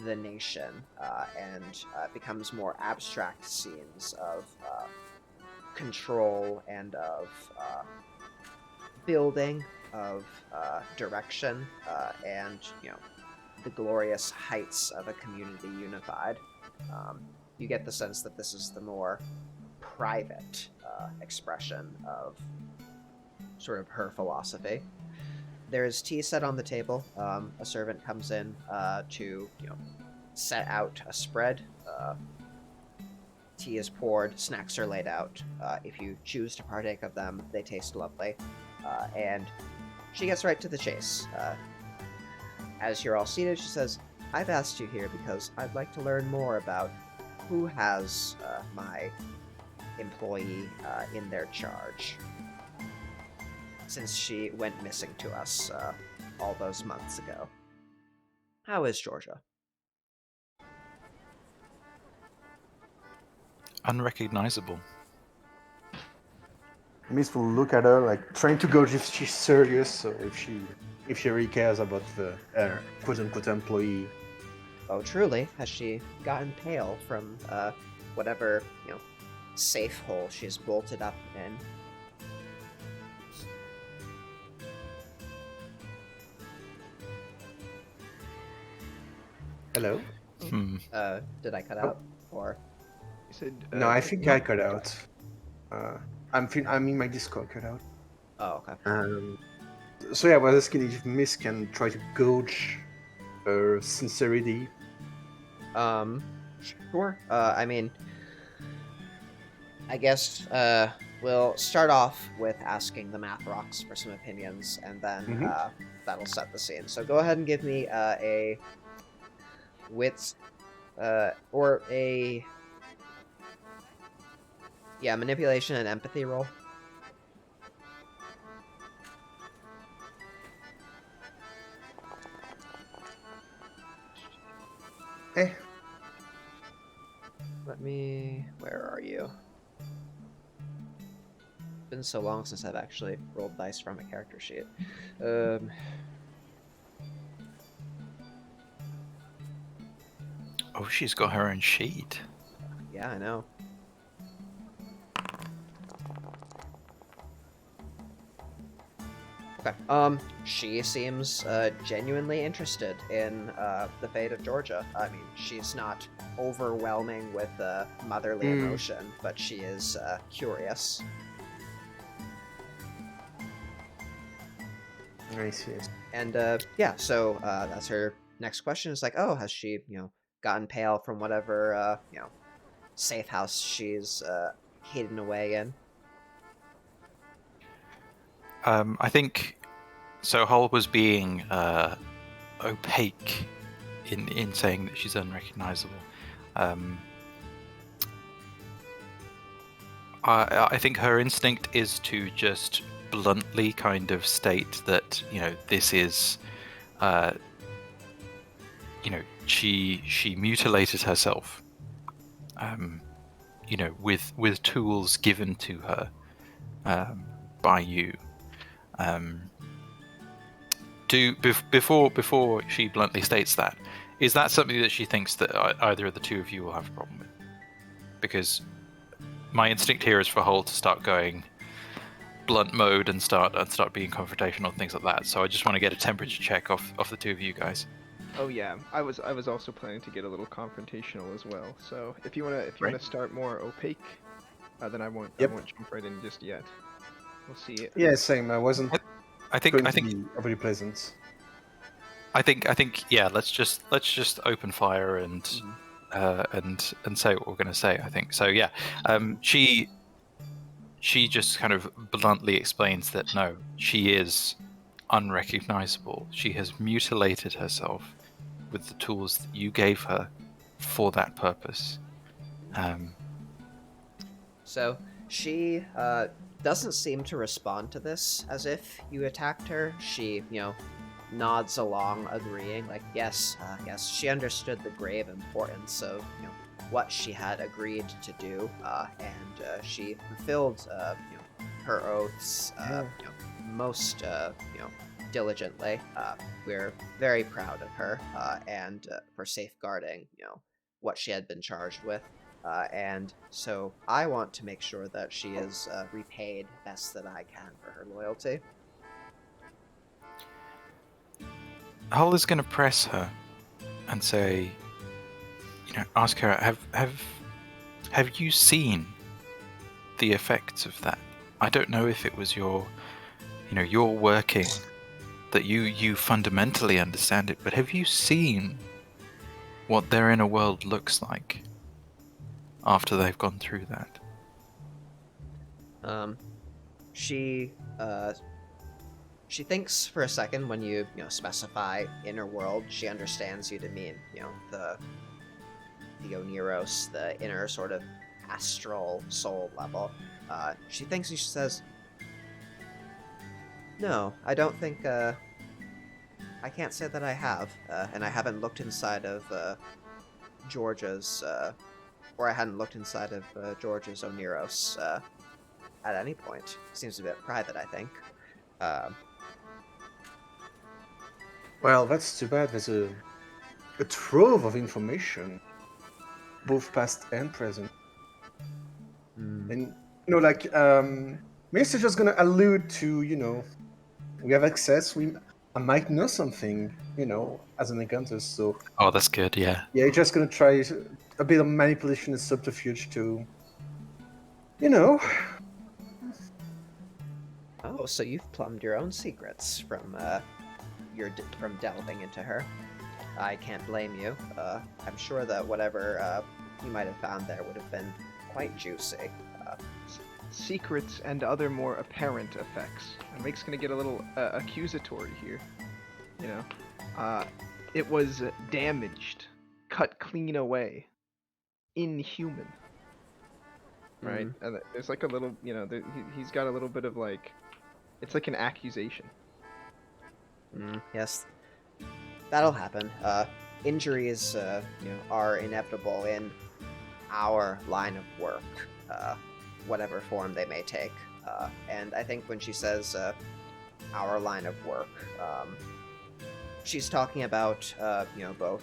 the nation, and becomes more abstract scenes of control and of building, of direction, and the glorious heights of a community unified. You get the sense that this is the more private expression of sort of her philosophy. There's tea set on the table. A servant comes in to, set out a spread. Tea is poured, snacks are laid out. If you choose to partake of them, they taste lovely. And she gets right to the chase. As you're all seated, she says, "I've asked you here because I'd like to learn more about who has my employee in their charge, since she went missing to us all those months ago. How is Georgia?" Unrecognizable. Mist will look at her like trying to gauge if she's serious, or if she really cares about the quote unquote employee. Oh, truly, has she gotten pale from whatever, safe hole she's bolted up in? Hello? Did I cut out? Or You said. No, I think I cut out. I'm in my Discord cut out. oh, okay. So yeah, I was asking if Miss can try to gauge her sincerity. Sure. I mean, I guess we'll start off with asking the math rocks for some opinions, and then that'll set the scene. So go ahead and give me a wits, or a manipulation and empathy roll. Where are you? It's been so long since I've actually rolled dice from a character sheet. Oh, she's got her own sheet. Yeah, I know. Okay. She seems genuinely interested in the fate of Georgia. I mean, she's not overwhelming with motherly emotion, but she is curious. I see. And so that's her next question. Is like, oh, has she, gotten pale from whatever, safe house she's hidden away in? I think so. Hull was being opaque in saying that she's unrecognizable. I think her instinct is to just bluntly kind of state that this is, she mutilated herself, with tools given to her by you. Before she bluntly states that, is that something that she thinks that either of the two of you will have a problem with? Because my instinct here is for Hull to start going blunt mode and start being confrontational and things like that. So I just want to get a temperature check off the two of you guys. Oh yeah, I was also planning to get a little confrontational as well. So if you wanna start more opaque, then I won't jump right in just yet. We'll see. Yeah, same. I wasn't. I think be overly pleasant. I think yeah. Let's just open fire and say what we're going to say. I think so. Yeah. She just kind of bluntly explains that no, she is unrecognizable. She has mutilated herself with the tools that you gave her for that purpose. So she doesn't seem to respond to this as if you attacked her. She, nods along, agreeing, like, yes, she understood the grave importance of, what she had agreed to do, and she fulfilled, her oaths, most, diligently. We're very proud of her, and for safeguarding, what she had been charged with. And so I want to make sure that she is repaid best that I can for her loyalty. Hull is going to press her and say, ask her, have you seen the effects of that? I don't know if it was your working, that you fundamentally understand it, but have you seen what their inner world looks like after they've gone through that? She thinks for a second when you specify inner world. She understands you to mean the Oneros, the inner sort of astral soul level. She thinks, she says, no, I don't think I can't say that I have, and I haven't looked inside of Georgia's or I hadn't looked inside of Georgia's Oneros at any point. Seems a bit private, I think. Well, that's too bad. There's a trove of information, both past and present. And Mr. just gonna allude to, we have access. I might know something, as an encounter. So. Oh, that's good. Yeah. Yeah, you're just gonna try a bit of manipulation and subterfuge to, Oh, so you've plumbed your own secrets from from delving into her. I can't blame you. I'm sure that whatever you might have found there would have been quite juicy. secrets and other more apparent effects. And Wake's gonna get a little accusatory here. You know, it was damaged, cut clean away, inhuman. Right, and there's like a little, you know, he's got a little bit of like, it's like an accusation. Yes, that'll happen. Injuries, are inevitable in our line of work, whatever form they may take. And I think when she says our line of work, she's talking about, both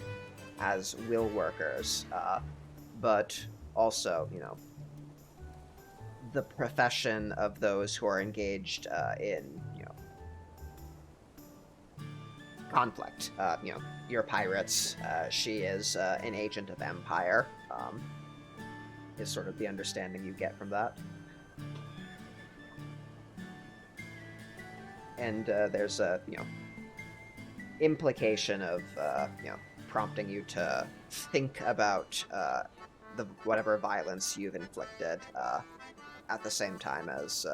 as will workers, but also, the profession of those who are engaged in, conflict. You're pirates. She is an agent of Empire. Is sort of the understanding you get from that. And there's a, implication of, prompting you to think about the whatever violence you've inflicted, at the same time as,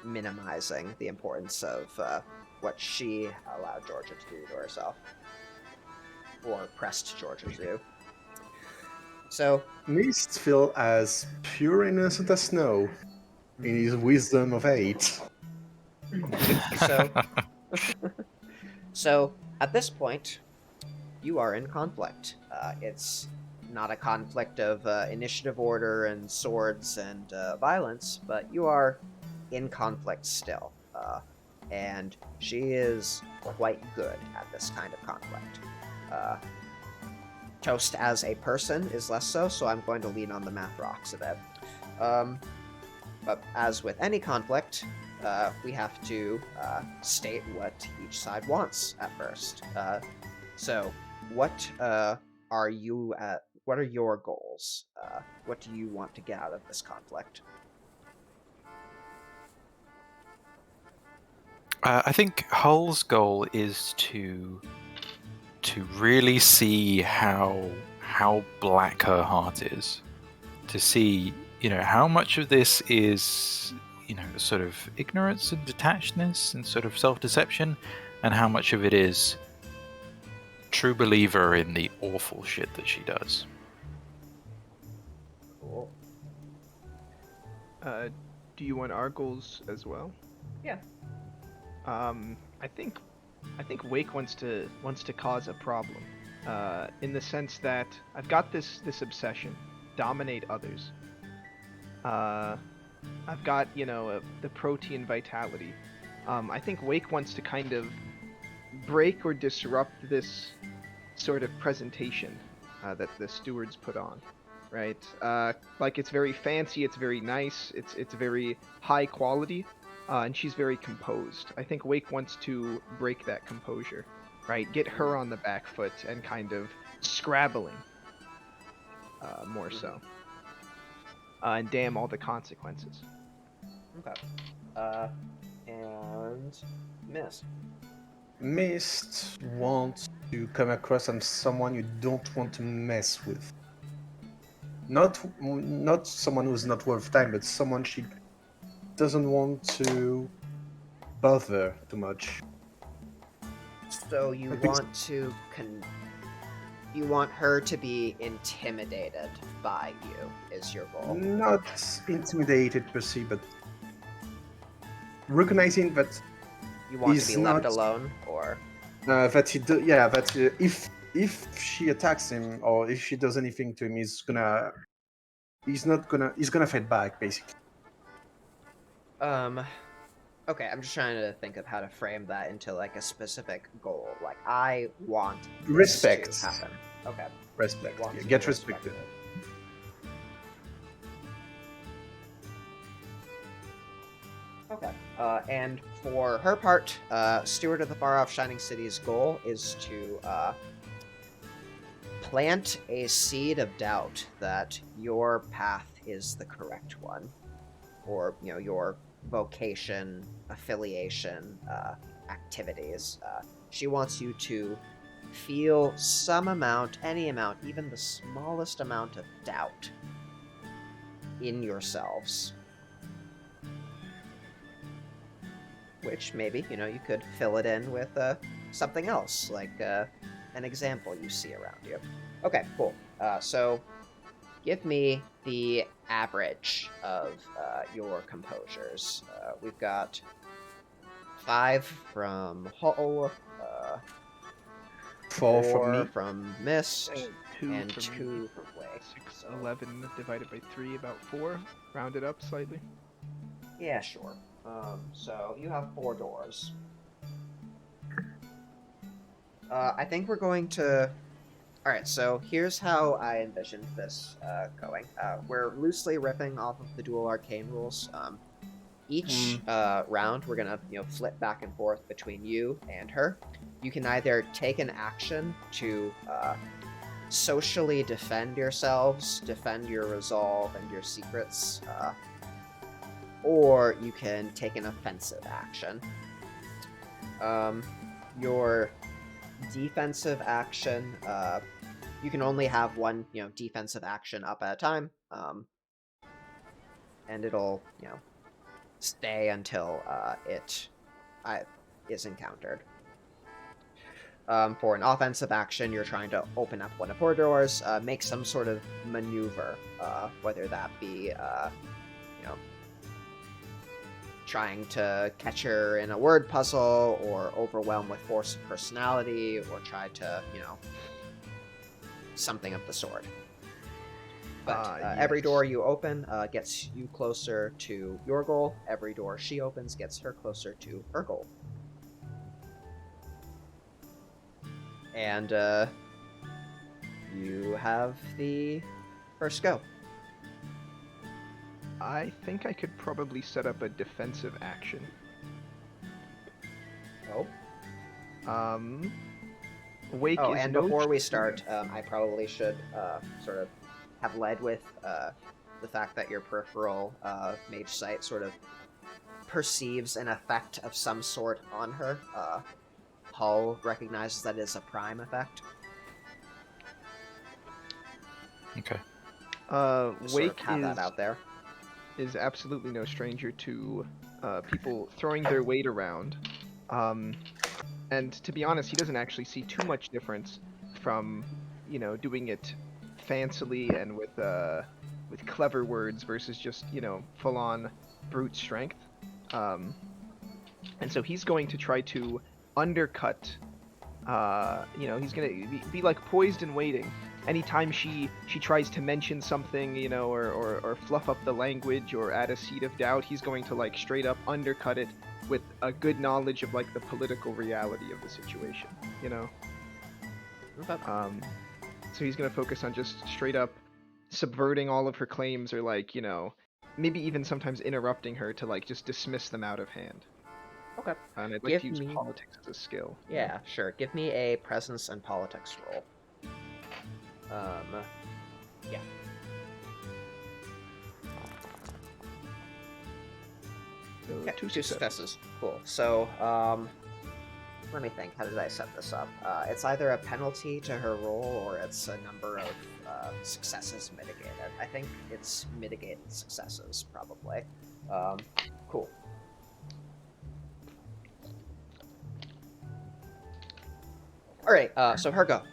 minimizing the importance of what she allowed Georgia to do to herself. Or pressed Georgia to do. So... Mist feel as pure innocent as snow in his wisdom of 8. So, at this point, you are in conflict. It's not a conflict of initiative order and swords and violence, but you are in conflict still. And she is quite good at this kind of conflict. Toast as a person is less so I'm going to lean on the math rocks a bit. But as with any conflict, we have to state what each side wants at first. So, what are your goals? What do you want to get out of this conflict? I think Hull's goal is to really see how black her heart is, to see how much of this is sort of ignorance and detachedness and sort of self-deception, and how much of it is true believer in the awful shit that she does. Cool. Do you want our goals as well? Yeah. I think Wake wants to cause a problem, in the sense that I've got this obsession, dominate others. I've got the protein vitality. I think Wake wants to kind of break or disrupt this sort of presentation that the stewards put on, right? Like, it's very fancy, it's very nice, it's very high quality. And she's very composed. I think Wake wants to break that composure, right? Get her on the back foot and kind of scrabbling, more so. And damn all the consequences. Okay. And Mist. Mist wants to come across as someone you don't want to mess with. Not someone who's not worth time, but someone she doesn't want to bother too much. So you want her to be intimidated by you, is your goal? Not intimidated per se, but recognizing that you want he's to be left not, alone, or if she attacks him or if she does anything to him, he's gonna fight back, basically. Okay, I'm just trying to think of how to frame that into like a specific goal. Like, I want this Respect to happen. Okay. Respect. Want to Get be respected. Okay. And for her part, Steward of the Far Off Shining City's goal is to plant a seed of doubt that your path is the correct one, or your vocation, affiliation, activities. She wants you to feel some amount, any amount, even the smallest amount of doubt in yourselves. Which maybe, you could fill it in with something else, like an example you see around you. Okay, cool. So give me the average of your composures. We've got 5 from Hull, 4 from 4 me. from Mist, 2 and from 2 from Wake. 6, 11 divided by 3, about 4, rounded up slightly. Yeah, sure. So you have 4 doors. I think we're going to... Alright, so here's how I envisioned this going. We're loosely ripping off of the dual arcane rules. Each round, we're gonna, flip back and forth between you and her. You can either take an action to socially defend yourselves, defend your resolve and your secrets, or you can take an offensive action. Your defensive action, you can only have one, defensive action up at a time, and it'll, stay until it is encountered. For an offensive action, you're trying to open up one of her doors, make some sort of maneuver, whether that be, trying to catch her in a word puzzle, or overwhelm with force of personality, or try to, something of the sort. But every door you open gets you closer to your goal. Every door she opens gets her closer to her goal. And you have the first go. I think I could probably set up a defensive action. Oh. Wake Oh, is and no before we start, I probably should sort of have led with the fact that your peripheral mage sight sort of perceives an effect of some sort on her. Hull recognizes that it is a prime effect. Okay. Just Wake sort of have that out there. is absolutely no stranger to people throwing their weight around. And to be honest, he doesn't actually see too much difference from, doing it fancily and with clever words versus just, full-on brute strength. And so he's going to try to undercut, he's going to be like poised and waiting. Anytime she tries to mention something, or fluff up the language or add a seed of doubt, he's going to like straight up undercut it with a good knowledge of like the political reality of the situation, Okay. So he's gonna focus on just straight up subverting all of her claims, or like, maybe even sometimes interrupting her to like just dismiss them out of hand. Okay. And I'd like to use politics as a skill. Yeah, sure. Give me a presence and politics roll. Yeah. So Okay, 2 2 successes. successes. Cool. So, let me think. How did I set this up? It's either a penalty to her roll, or it's a number of successes mitigated. I think it's mitigated successes, probably. Cool. All right. So her go.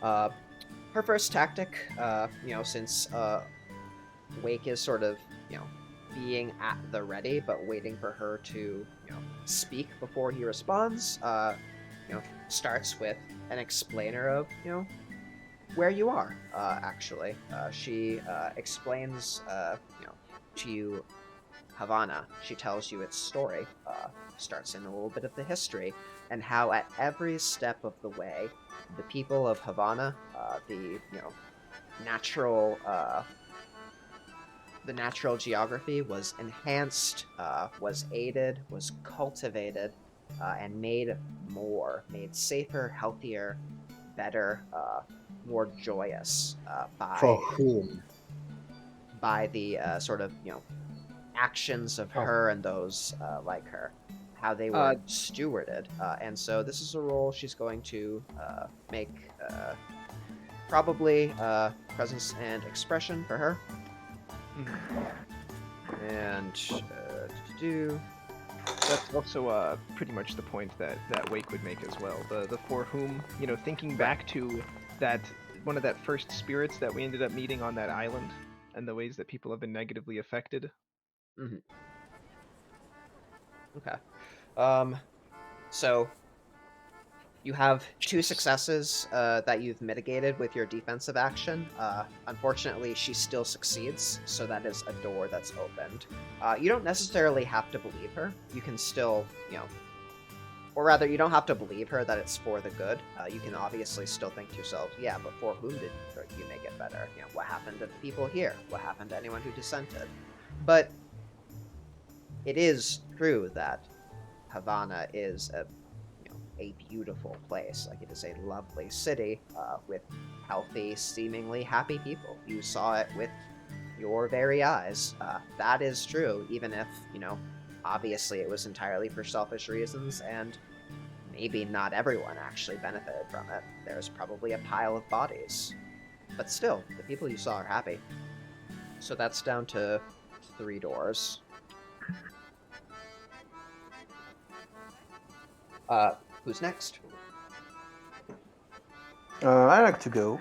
Her first tactic, since Wake is sort of, being at the ready, but waiting for her to, speak before he responds, starts with an explainer of, where you are, actually. She explains, to you Havana. She tells you its story, starts in a little bit of the history, and how at every step of the way, the people of Havana, the natural geography was enhanced, was aided, was cultivated, and made safer, healthier, better, more joyous For whom? by the sort of actions of her and those like her, how they were stewarded, and so this is a role she's going to make probably presence and expression for her. And That's also pretty much the point that Wake would make as well. The for whom, thinking back to that one of that first spirits that we ended up meeting on that island, and the ways that people have been negatively affected. okay. So you have 2 successes that you've mitigated with your defensive action. Unfortunately, she still succeeds, so that is a door that's opened. You don't necessarily have to believe her. You can still, or rather, you don't have to believe her that it's for the good. You can obviously still think to yourself, yeah, but for whom did you make it better? What happened to the people here? What happened to anyone who dissented? But it is true that Havana is a beautiful place. Like, it is a lovely city with healthy, seemingly happy people. You saw it with your very eyes. That is true, even if, obviously it was entirely for selfish reasons, and maybe not everyone actually benefited from it. There's probably a pile of bodies. But still, the people you saw are happy. So that's down to 3 doors. Who's next? I like to go.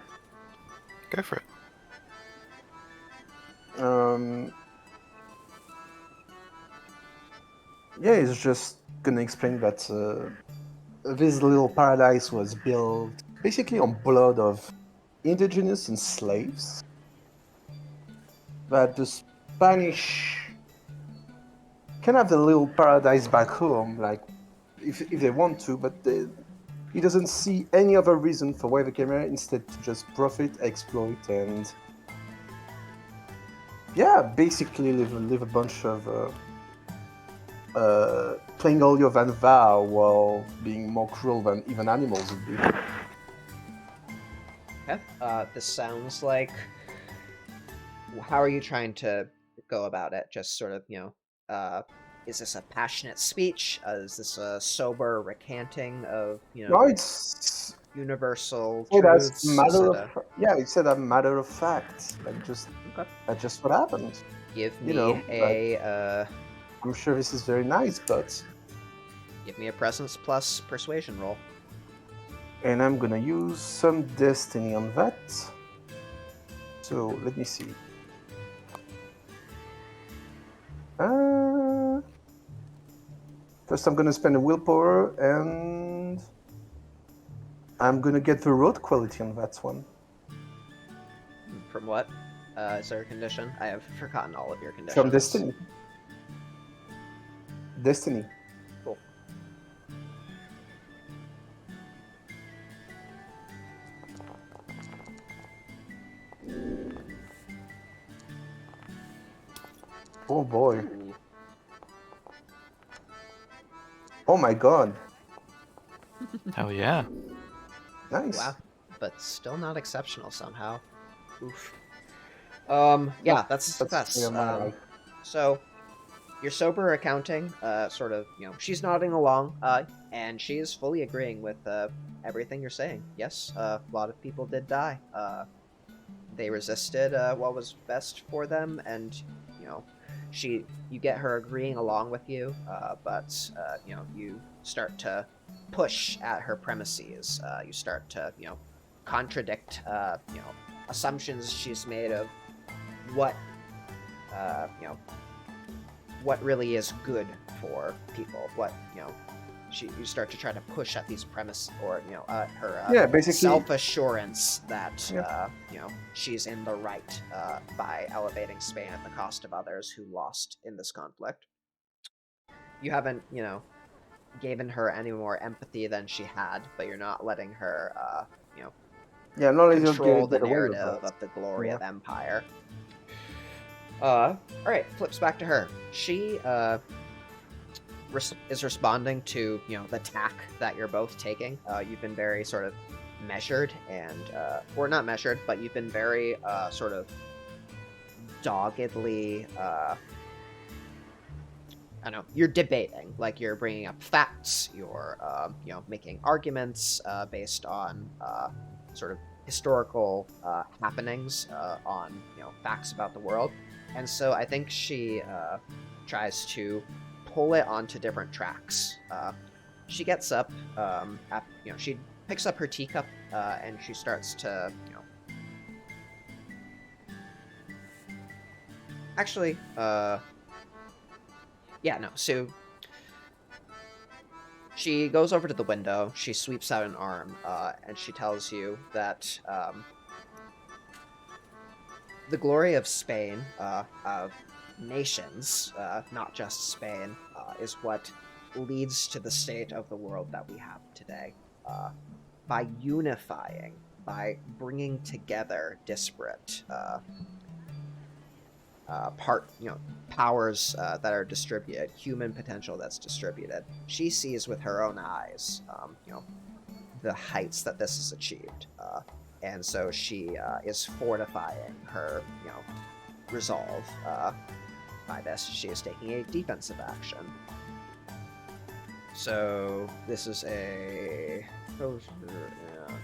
Go for it. Yeah, it's just gonna explain that this little paradise was built basically on blood of indigenous and slaves. That the Spanish can have the little paradise back home, like if they want to, but he doesn't see any other reason for why they came here instead to just profit, exploit, and basically live a bunch of playing all your Van Vow while being more cruel than even animals would be. Okay. This sounds like... How are you trying to go about it? Just sort of, is this a passionate speech? Is this a sober recanting of, No, it's universal it has truths? matter of it said a matter of fact, like Okay. that's just what happened. Give me I'm sure this is very nice, but give me a presence plus persuasion roll. and I'm gonna use some destiny on that. So let me see. First, I'm gonna spend a willpower, and I'm gonna get the road quality on that one. From what? Is there a condition? I have forgotten all of your conditions. From destiny. Destiny. Cool. Oh boy. Oh my god. Hell yeah. Nice. Wow. But still not exceptional somehow. Oof. Yeah, that's a success. So your sober accounting, sort of, she's nodding along, and she is fully agreeing with everything you're saying. Yes, a lot of people did die. They resisted what was best for them, and you get her agreeing along with you, but you start to push at her premises. You start to contradict assumptions she's made of what what really is good for people. What you start to try to push at these premises, or her basically self-assurance that she's in the right by elevating Spain at the cost of others who lost in this conflict. You haven't given her any more empathy than she had, but you're not letting her control the narrative of the glory of empire. Alright, flips back to her. She is responding to the tack that you're both taking. You've been very sort of measured, and or not measured, but you've been very sort of doggedly I don't know, you're debating, like you're bringing up facts, you're making arguments based on sort of historical happenings, on facts about the world. And so I think she tries to pull it onto different tracks. She gets up, she picks up her teacup, and she starts to, actually, so she goes over to the window, she sweeps out an arm, and she tells you that the glory of Spain, of nations, not just Spain, is what leads to the state of the world that we have today. By unifying, by bringing together disparate powers that are distributed, human potential that's distributed. She sees with her own eyes, the heights that this has achieved, and so she is fortifying her, resolve by this. She is taking a defensive action. So this is a poster and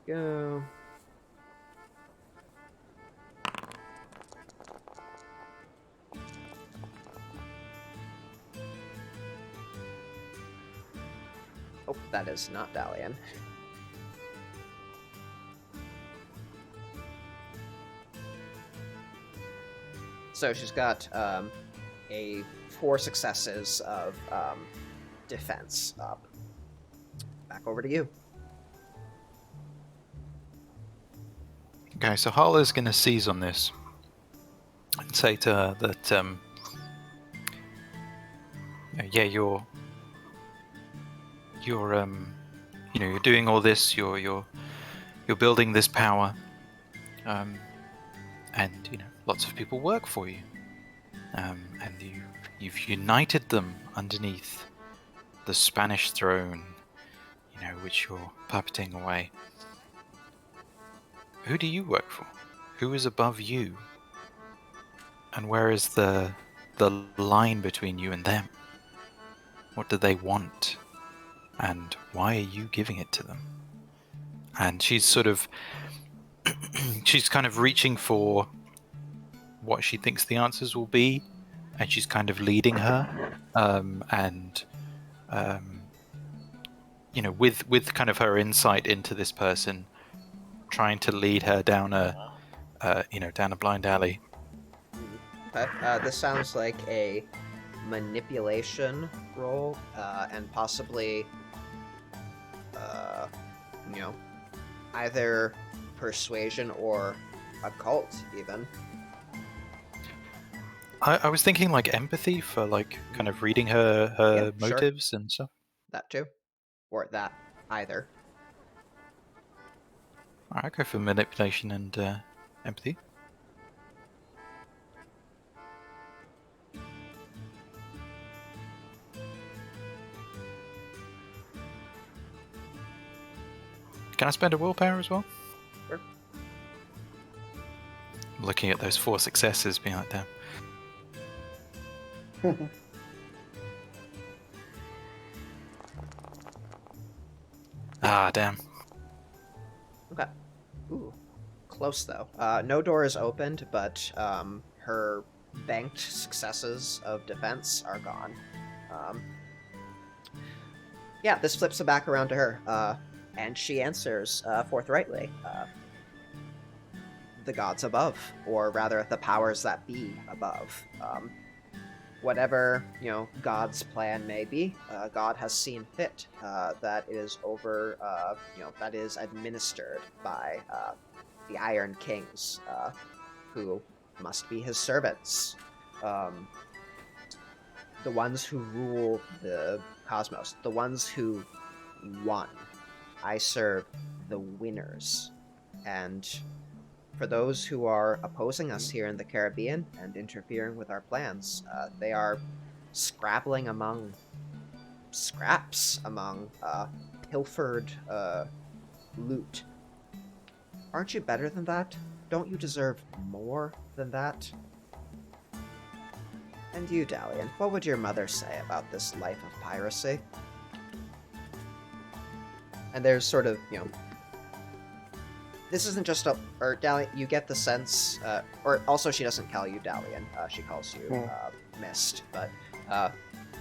go. Oh, that is not Dalian. So she's got a 4 successes of defense up. Back over to you. Okay, so Harlow's going to seize on this and say to her that, you're doing all this. You're building this power, and lots of people work for you, and you've united them underneath the Spanish throne, which you're puppeting away. Who do you work for? Who is above you? And where is the line between you and them? What do they want? And why are you giving it to them? And she's sort of she's kind of reaching for what she thinks the answers will be, and she's kind of leading her, with kind of her insight into this person, trying to lead her down a blind alley. Okay. This sounds like a manipulation roll, and possibly, either persuasion or occult, even. I was thinking like empathy for like kind of reading her motives and stuff. That too, or that either. All right, go for manipulation and empathy. Can I spend a willpower as well? Sure. Looking at those 4 successes behind them. Ah, damn. Okay. Ooh. Close, though. No door is opened, but her banked successes of defense are gone. This flips it back around to her, and she answers forthrightly. The gods above, or rather, the powers that be above. Whatever, God's plan may be, God has seen fit that it is over, that is administered by the Iron Kings, who must be his servants. The ones who rule the cosmos, the ones who won. I serve the winners. And for those who are opposing us here in the Caribbean and interfering with our plans, they are scrabbling among scraps, among pilfered loot. Aren't you better than that? Don't you deserve more than that? And you, Dalian, what would your mother say about this life of piracy? And there's sort of, this isn't just a... Or, Dalian, you get the sense... or, also, she doesn't call you Dalian. She calls you Mist. But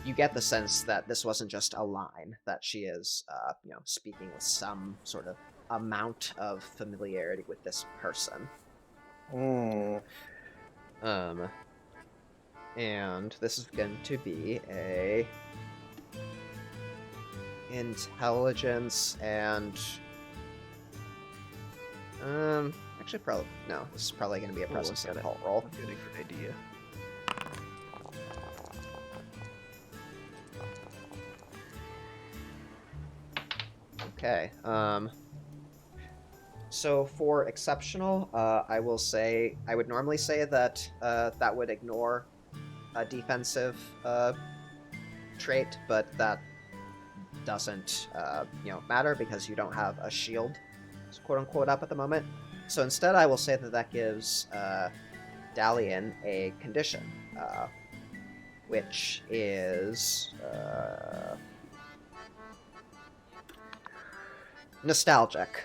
you get the sense that this wasn't just a line, that she is, speaking with some sort of amount of familiarity with this person. And this is going to be a... intelligence and... actually, probably... No, this is probably going to be a presence and occult roll. I'm getting a good idea. Okay, so for exceptional, I will say... I would normally say that that would ignore a defensive trait, but that doesn't, matter because you don't have a shield, quote-unquote, up at the moment. So instead, I will say that that gives Dalian a condition, which is nostalgic.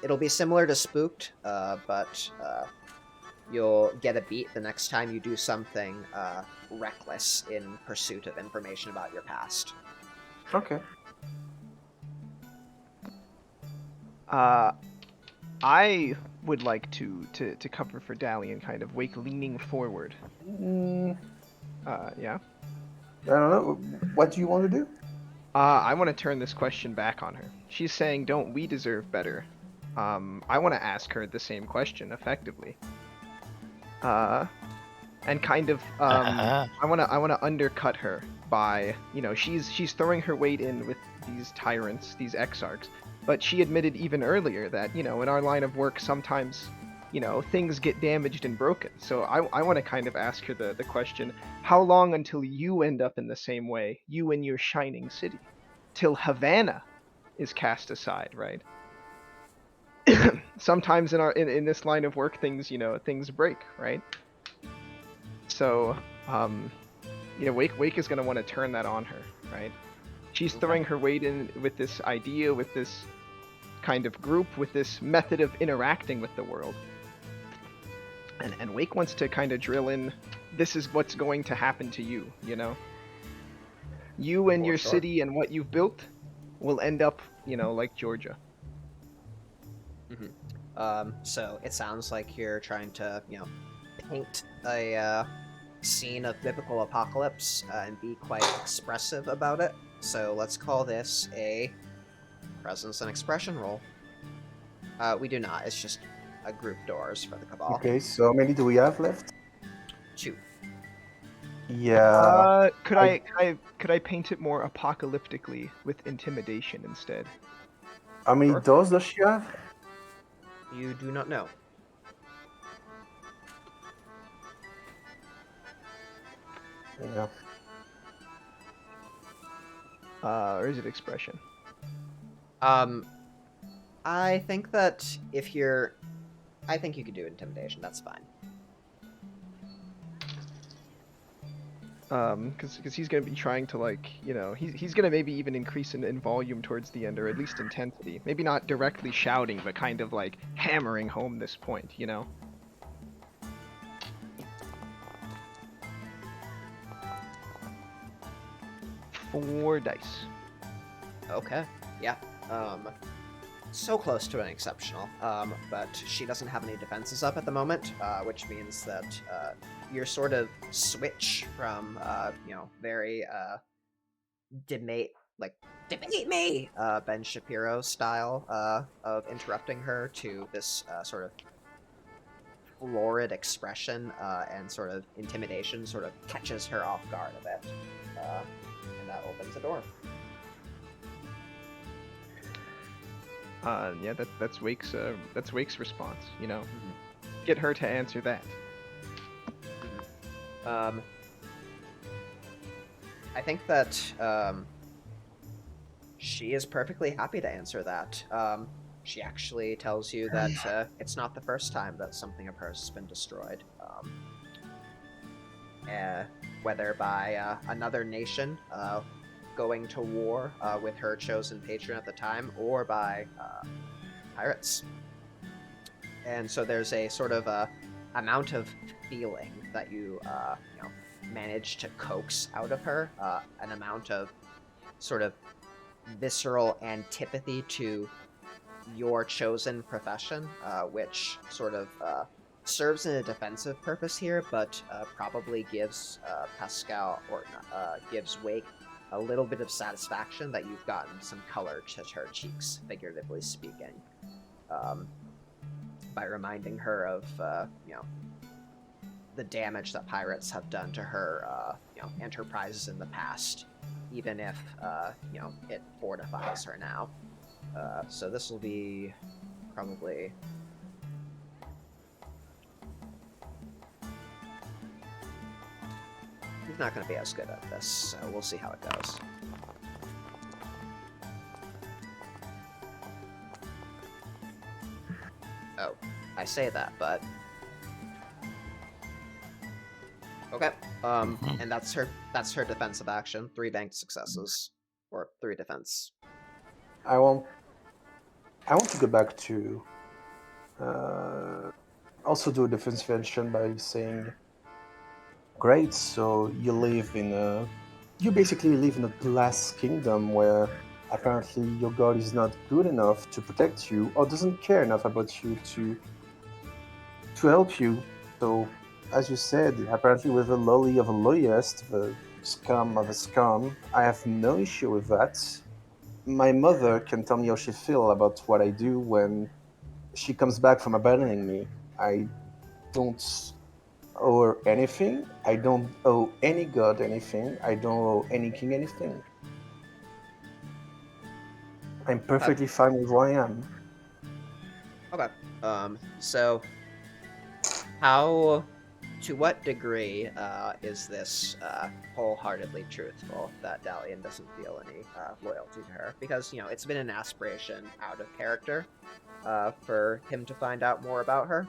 It'll be similar to Spooked, but you'll get a beat the next time you do something reckless in pursuit of information about your past. Okay. I would like to cover for Dalian, kind of Wake leaning forward. Yeah. I don't know. What do you want to do? I want to turn this question back on her. She's saying, "Don't we deserve better?" I want to ask her the same question, effectively. And kind of, I want to undercut her by, she's throwing her weight in with these tyrants, these exarchs. But she admitted even earlier that, in our line of work, sometimes, things get damaged and broken. So I want to kind of ask her the question, how long until you end up in the same way, you and your shining city? Till Havana is cast aside, right? Sometimes in this line of work, things break, right? So, Wake is gonna want to turn that on her, right? She's throwing her weight in with this idea, with this kind of group, with this method of interacting with the world. And Wake wants to kind of drill in, this is what's going to happen to you, You and your city and what you've built will end up, like Georgia. So it sounds like you're trying to, paint a scene of biblical apocalypse and be quite expressive about it. So let's call this a presence and expression roll. We do not. It's just a group doors for the Cabal. Okay, so how many do we have left? 2. Yeah. Could I paint it more apocalyptically with intimidation instead? How many doors does she have? You do not know. Yeah. Or is it expression? I think that I think you could do intimidation. That's fine. Because he's gonna be trying to he's gonna maybe even increase in volume towards the end, or at least intensity. Maybe not directly shouting, but kind of hammering home this point, 4 dice. Okay. Yeah. So close to an exceptional. But she doesn't have any defenses up at the moment, which means that your sort of switch from very debate me Ben Shapiro style of interrupting her to this sort of florid expression and sort of intimidation sort of catches her off guard a bit, and that opens the door. Yeah, that's Wake's response. Get her to answer that. I think that she is perfectly happy to answer that. she actually tells you that it's not the first time that something of hers has been destroyed. Whether by another nation going to war with her chosen patron at the time, or by pirates. And so there's a sort of amount of feeling that you manage to coax out of her, an amount of sort of visceral antipathy to your chosen profession, which sort of serves in a defensive purpose here, but probably gives Pascal, or gives Wake, a little bit of satisfaction that you've gotten some color to her cheeks, figuratively speaking, by reminding her of the damage that pirates have done to her enterprises in the past, even if it fortifies her now. So this will be probably... He's not going to be as good at this, so we'll see how it goes. Oh, I say that, but... Okay, and that's her defensive action. 3 banked successes. Or 3 defense. I want to go back to also do a defensive action by saying, great, so you basically live in a glass kingdom where apparently your god is not good enough to protect you, or doesn't care enough about you to help you. So, as you said, apparently with the lowly of the lowliest, the scum of the scum, I have no issue with that. My mother can tell me how she feels about what I do when she comes back from abandoning me. I don't owe her anything. I don't owe any god anything. I don't owe any king anything. I'm perfectly fine with who I am. Okay. So to what degree is this wholeheartedly truthful that Dalian doesn't feel any loyalty to her? Because, it's been an aspiration out of character for him to find out more about her,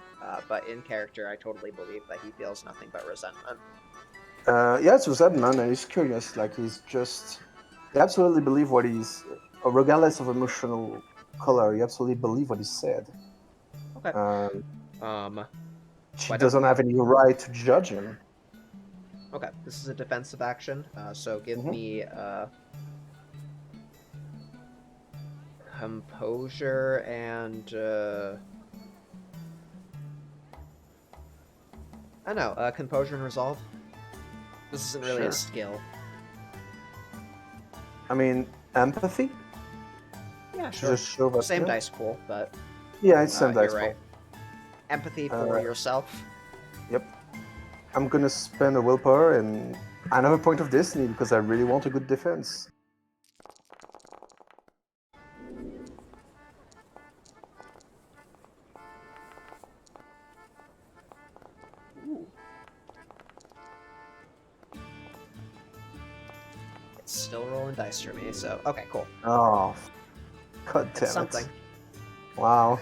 but in character, I totally believe that he feels nothing but resentment. Yeah, it's resentment, and he's curious. Like, he absolutely believe what he's, regardless of emotional color, he absolutely believe what he said. Okay. She doesn't have any right to judge him. Okay, this is a defensive action, so give me composure and composure and resolve. This isn't really a skill. I mean, empathy? Yeah, sure. Just show us, Same dice pool, but yeah, it's same dice you're right. pool. Empathy for yourself. Yep. I'm gonna spend a willpower and another point of destiny because I really want a good defense. Ooh. It's still rolling dice for me, so okay, cool. Oh, god damn it. Something. Wow.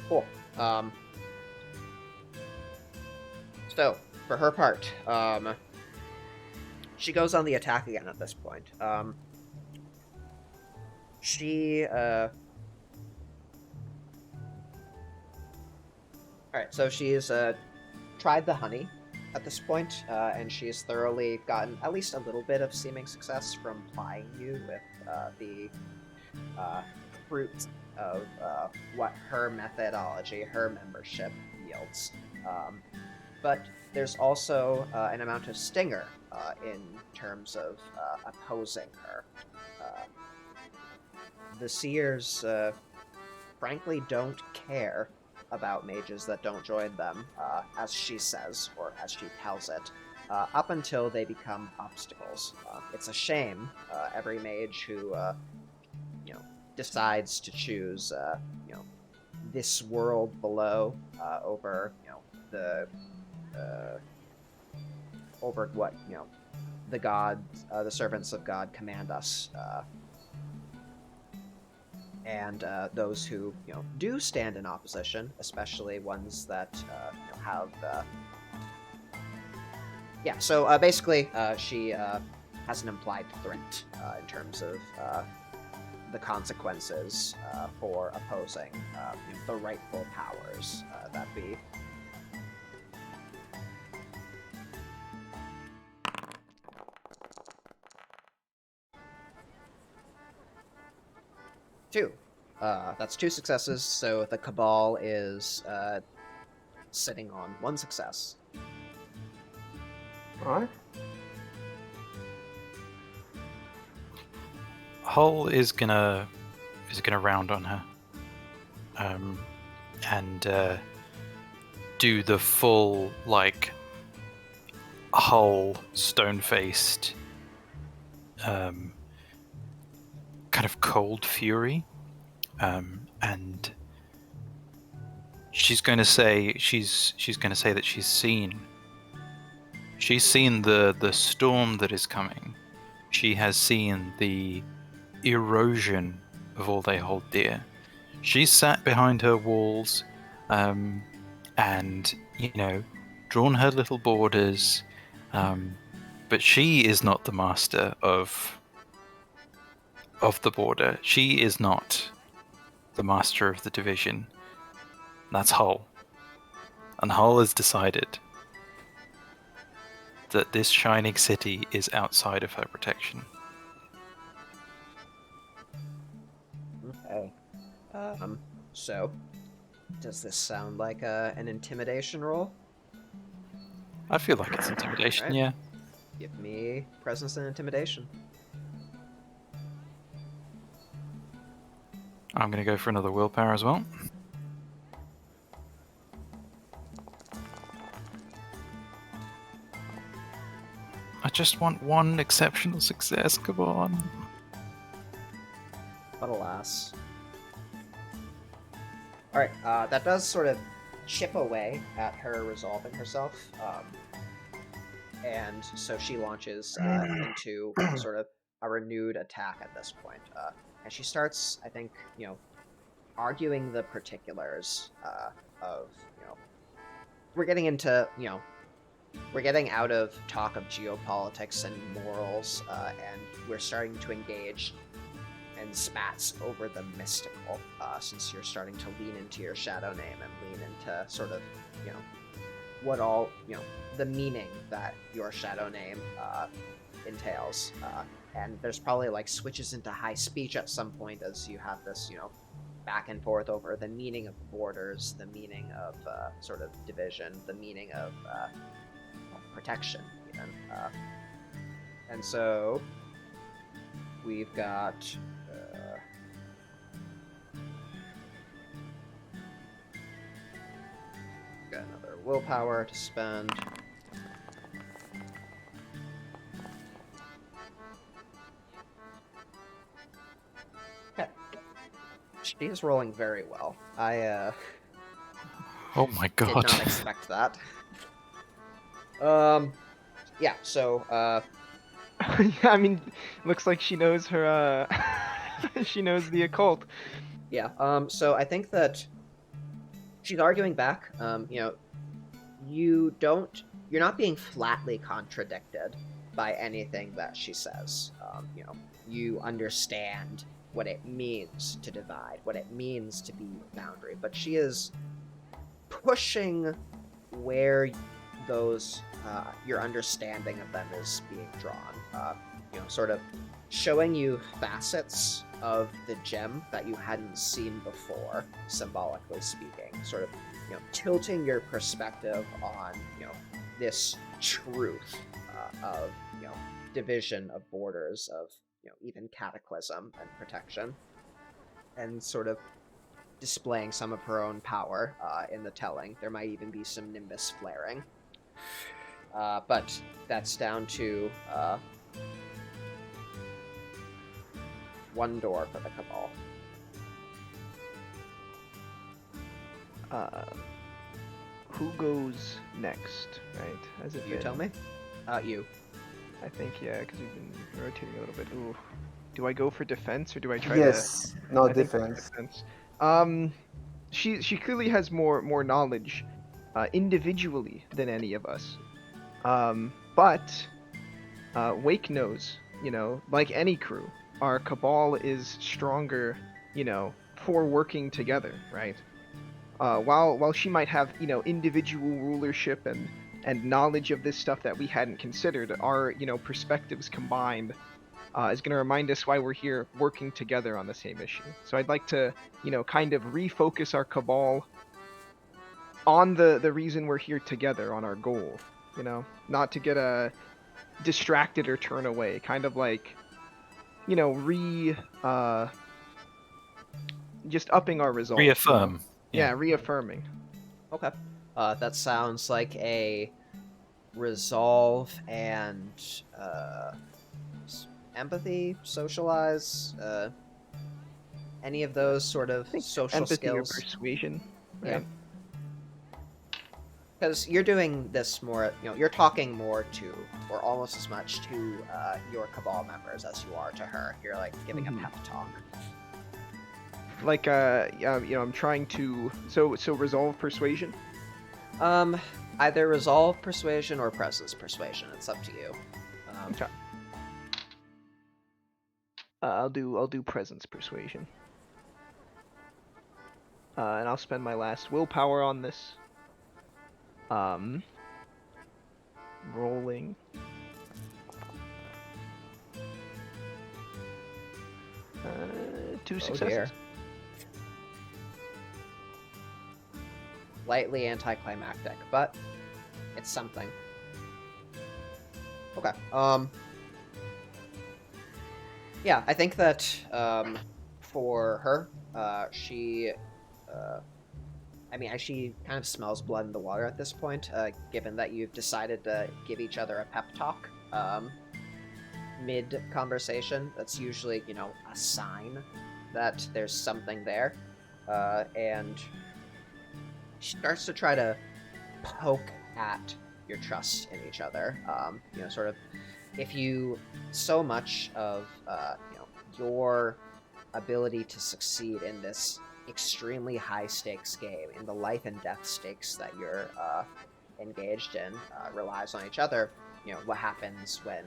Cool. So, for her part, she goes on the attack again at this point. Alright, so she's tried the honey at this point, and she's thoroughly gotten at least a little bit of seeming success from plying you with the fruit of what her methodology, her membership yields. But there's also an amount of stinger in terms of opposing her. The seers, frankly, don't care about mages that don't join them, as she says, or as she tells it, up until they become obstacles. It's a shame every mage who, decides to choose, this world below over, over what, the gods, the servants of God command us and those who do stand in opposition, especially ones that have yeah. So basically, she has an implied threat in terms of the consequences for opposing the rightful powers that be. Two. That's 2 successes, so the Cabal is sitting on 1 success. Alright. Hull is gonna round on her, and do the full like Hull stone-faced, kind of cold fury, and she's going to say that she's seen the storm that is coming. She has seen the erosion of all they hold dear. She's sat behind her walls, and drawn her little borders, but she is not the master of the border. She is not the master of the division. That's Hull. And Hull has decided that this shining city is outside of her protection. Okay. So, does this sound like an intimidation roll? I feel like it's intimidation, Alright. yeah. Give me presence and intimidation. I'm going to go for another willpower as well. I just want one exceptional success, come on. But alas. Alright, that does sort of chip away at her resolving herself. And so she launches into sort of a renewed attack at this point. And she starts, I think, arguing the particulars of, we're getting into, we're getting out of talk of geopolitics and morals, and we're starting to engage in spats over the mystical, since you're starting to lean into your shadow name and lean into sort of, what all, the meaning that your shadow name entails. And there's probably like switches into high speech at some point as you have this, back and forth over the meaning of borders, the meaning of sort of division, the meaning of protection, even. And so we've got another willpower to spend. Okay. She is rolling very well. I Oh my did god. not expect that. Yeah, so Yeah, I mean, looks like she knows her, she knows the occult. yeah, so I think that she's arguing back. You're not being flatly contradicted by anything that she says. You understand what it means to divide, what it means to be boundary, but she is pushing where those your understanding of them is being drawn. Sort of showing you facets of the gem that you hadn't seen before, symbolically speaking. Sort of, tilting your perspective on, this truth of, division of borders, of, even cataclysm and protection, and sort of displaying some of her own power in the telling. There might even be some nimbus flaring. But that's down to 1 door for the Cabal. Who goes next, right? Has it You been? tell me? You. I think, yeah, because we've been rotating a little bit. Ooh. do I go for defense or do I try Yes, no I think defense. defense. She clearly has more knowledge, individually than any of us. But Wake knows, like any crew, our cabal is stronger, for working together, right? While she might have, individual rulership and knowledge of this stuff that we hadn't considered, our, perspectives combined is going to remind us why we're here working together on the same issue. So I'd like to, kind of refocus our cabal on the reason we're here together, on our goal, not to get distracted or turn away, kind of like, just upping our resolve. Reaffirm. Yeah, reaffirming. Okay. That sounds like a resolve and empathy, socialize, any of those sort of social Empathy skills. or persuasion, right? Yeah. Because you're doing this more, you're talking more to, or almost as much to your cabal members as you are to her. You're like giving a pep talk. Like, I'm trying to so resolve persuasion. Either resolve persuasion or presence persuasion. It's up to you. Okay. I'll do presence persuasion. And I'll spend my last willpower on this. Rolling. Two successes. Dear. Lightly anticlimactic, but it's something. Okay. Yeah, I think that for her, she kind of smells blood in the water at this point, given that you've decided to give each other a pep talk mid-conversation. That's usually, a sign that there's something there. And she starts to try to poke at your trust in each other. Sort of, if you, so much of, your ability to succeed in this extremely high stakes game, in the life and death stakes that you're engaged in, relies on each other. What happens when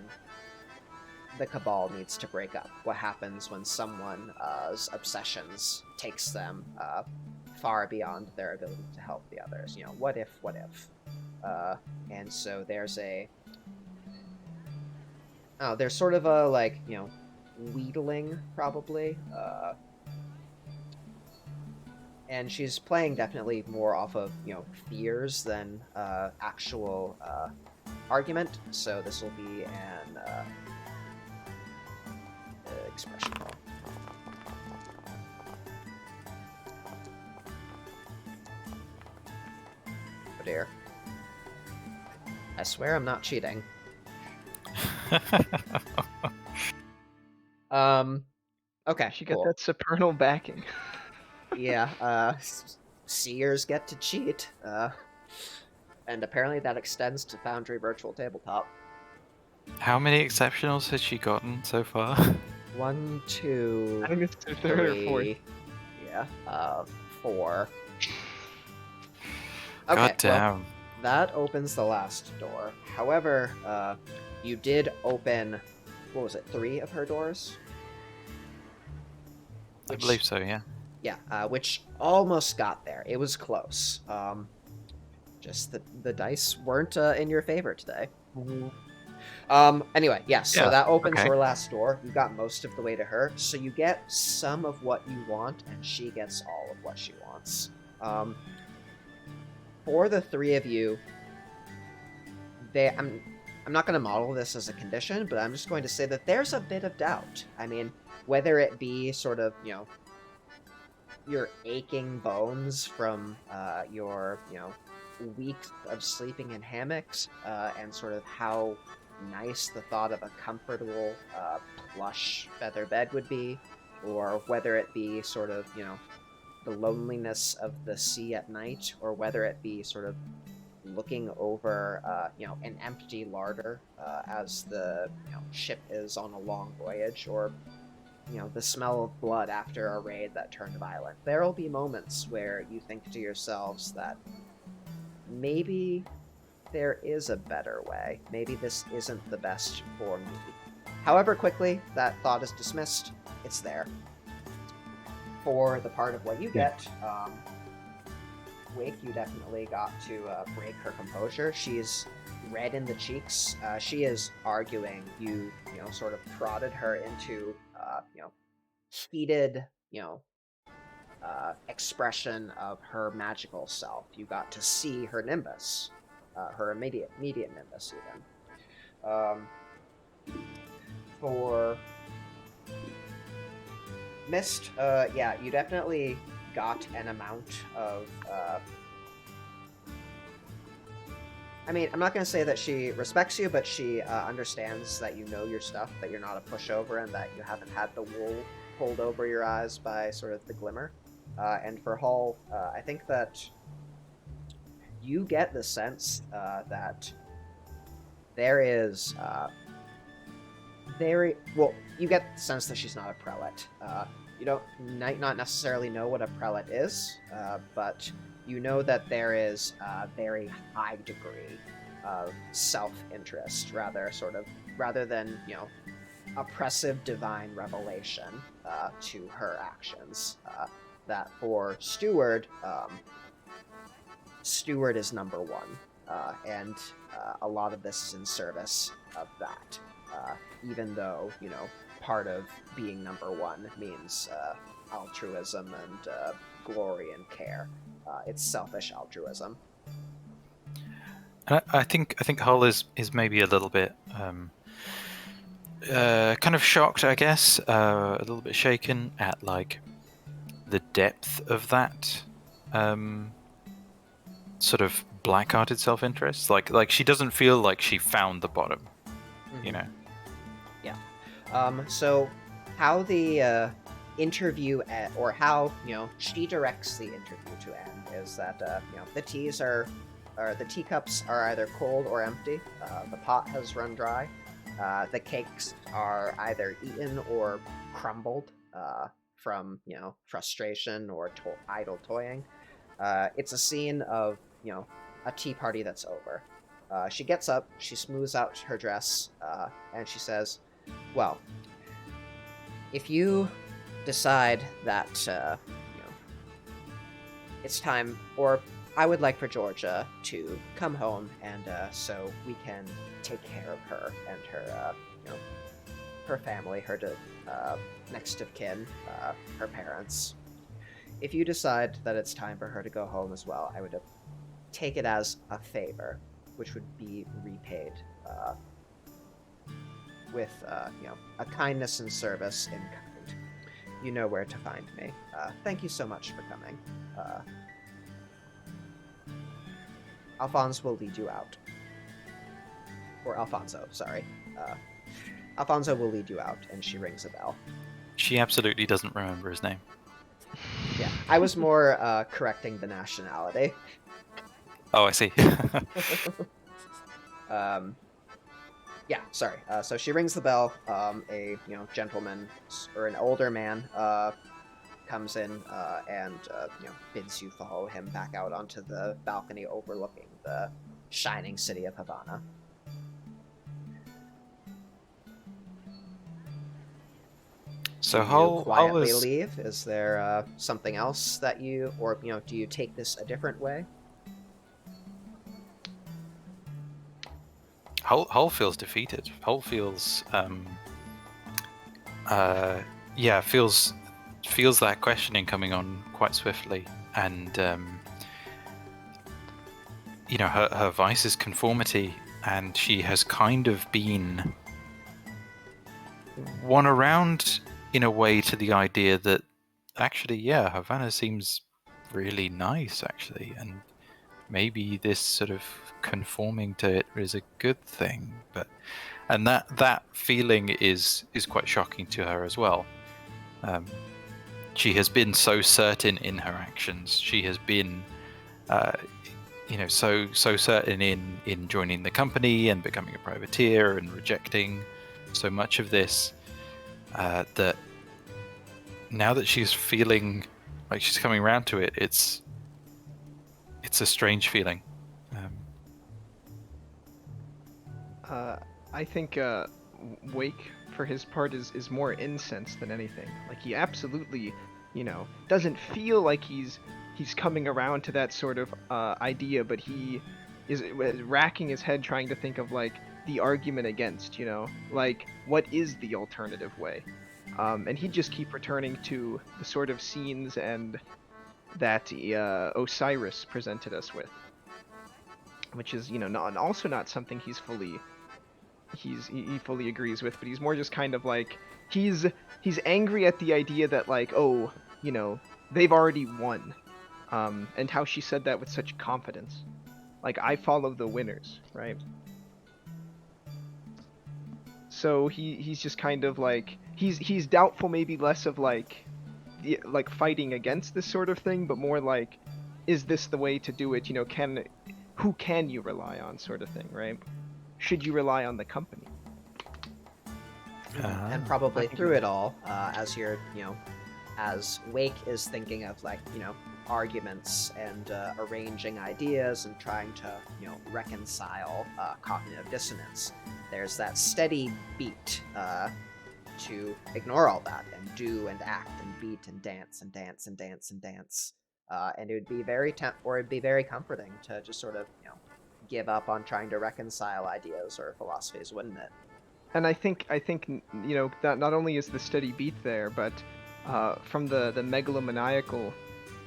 the cabal needs to break up? What happens when someone's obsessions takes them far beyond their ability to help the others? What if? And so there's there's sort of a, wheedling, probably. And she's playing definitely more off of, fears than actual argument. So this will be an expression roll. Oh dear. I swear I'm not cheating. Okay, She got cool. that supernal backing. Yeah, seers get to cheat. And apparently that extends to Foundry Virtual Tabletop. How many exceptionals has she gotten so far? 1, 2, I think it's the third or fourth. 3. Yeah, 4. God Okay, damn. well, that opens the last door. However, you did open, 3 of her doors? I believe so, yeah. Yeah, which almost got there. It was close. Just the dice weren't in your favor today. Anyway, yeah, so that opens your last door. You got most of the way to her, so you get some of what you want, and she gets all of what she wants. For the 3 of you, I'm not going to model this as a condition, but I'm just going to say that there's a bit of doubt. I mean, whether it be sort of, your aching bones from your, weeks of sleeping in hammocks, and sort of how nice the thought of a comfortable plush feather bed would be, or whether it be sort of, the loneliness of the sea at night, or whether it be sort of looking over, an empty larder as the ship is on a long voyage, or the smell of blood after a raid that turned violent. There will be moments where you think to yourselves that maybe there is a better way. Maybe this isn't the best for me. However quickly that thought is dismissed, it's there. For the part of what you get, Wake, you definitely got to break her composure. She's red in the cheeks. She is arguing. You sort of prodded her into, heated, expression of her magical self. You got to see her nimbus, her immediate nimbus, even. For Mist, yeah, you definitely got an amount of. I mean, I'm not going to say that she respects you, but she understands that you know your stuff, that you're not a pushover, and that you haven't had the wool pulled over your eyes by sort of the glimmer. And for Hull, I think that you get the sense that there is you get the sense that she's not a prelate. You might not necessarily know what a prelate is, but you know that there is a very high degree of self-interest, rather than oppressive divine revelation to her actions. That for Steward, Steward is number one, and a lot of this is in service of that. Even though part of being number one means altruism and glory and care. It's selfish altruism. I think Hull is maybe a little bit kind of shocked, I guess, a little bit shaken at like the depth of that sort of black-hearted self-interest. Like she doesn't feel like she found the bottom, Yeah. So how the interview or how she directs the interview to end is that the the teacups are either cold or empty. The pot has run dry. The cakes are either eaten or crumbled from frustration or idle toying. It's a scene of a tea party that's over. She gets up, she smooths out her dress, and she says, "Well, if you decide that it's time, or I would like for Georgia to come home, and so we can take care of her and her her family, her next of kin, her parents. If you decide that it's time for her to go home as well, I would take it as a favor, which would be repaid with a kindness and service in kind. You know where to find me. Thank you so much for coming. Alphonse will lead you out. Or Alfonso, sorry. Alfonso will lead you out," and she rings a bell. She absolutely doesn't remember his name. Yeah, I was more correcting the nationality. Oh, I see. Yeah, sorry. So she rings the bell. A gentleman or an older man comes in and bids you follow him back out onto the balcony overlooking the shining city of Havana. So do Hull you quietly is leave? Is there something else that you, or do you take this a different way? Hull feels defeated. Hull feels feels that questioning coming on quite swiftly, and her vice is conformity, and she has kind of been won around in a way to the idea that actually, yeah, Havana seems really nice, actually, and maybe this sort of conforming to it is a good thing. And that feeling is quite shocking to her as well. She has been so certain in her actions. She has been so certain in joining the company and becoming a privateer and rejecting so much of this that now that she's feeling like she's coming around to it, it's a strange feeling. I think Wake, for his part, is more incensed than anything. Like, he absolutely, doesn't feel like he's coming around to that sort of idea, but he is racking his head trying to think of, like, the argument against, like, what is the alternative way? And he'd just keep returning to the sort of scenes and that Osiris presented us with, which is, also not something he fully agrees with, but he's more just kind of like he's angry at the idea that, like, oh, they've already won, and how she said that with such confidence, like, I follow the winners, right? So he's just kind of like he's doubtful, maybe less of like fighting against this sort of thing, but more like, is this the way to do it? Who can you rely on, sort of thing, right? Should you rely on the company? And probably through it all, as you're, as Wake is thinking of, like, arguments and arranging ideas and trying to, reconcile cognitive dissonance, there's that steady beat to ignore all that and do and act and beat and dance and dance and dance and dance. And it would be it'd be very comforting to just sort of, give up on trying to reconcile ideas or philosophies, wouldn't it? And I think that not only is the steady beat there, but from the megalomaniacal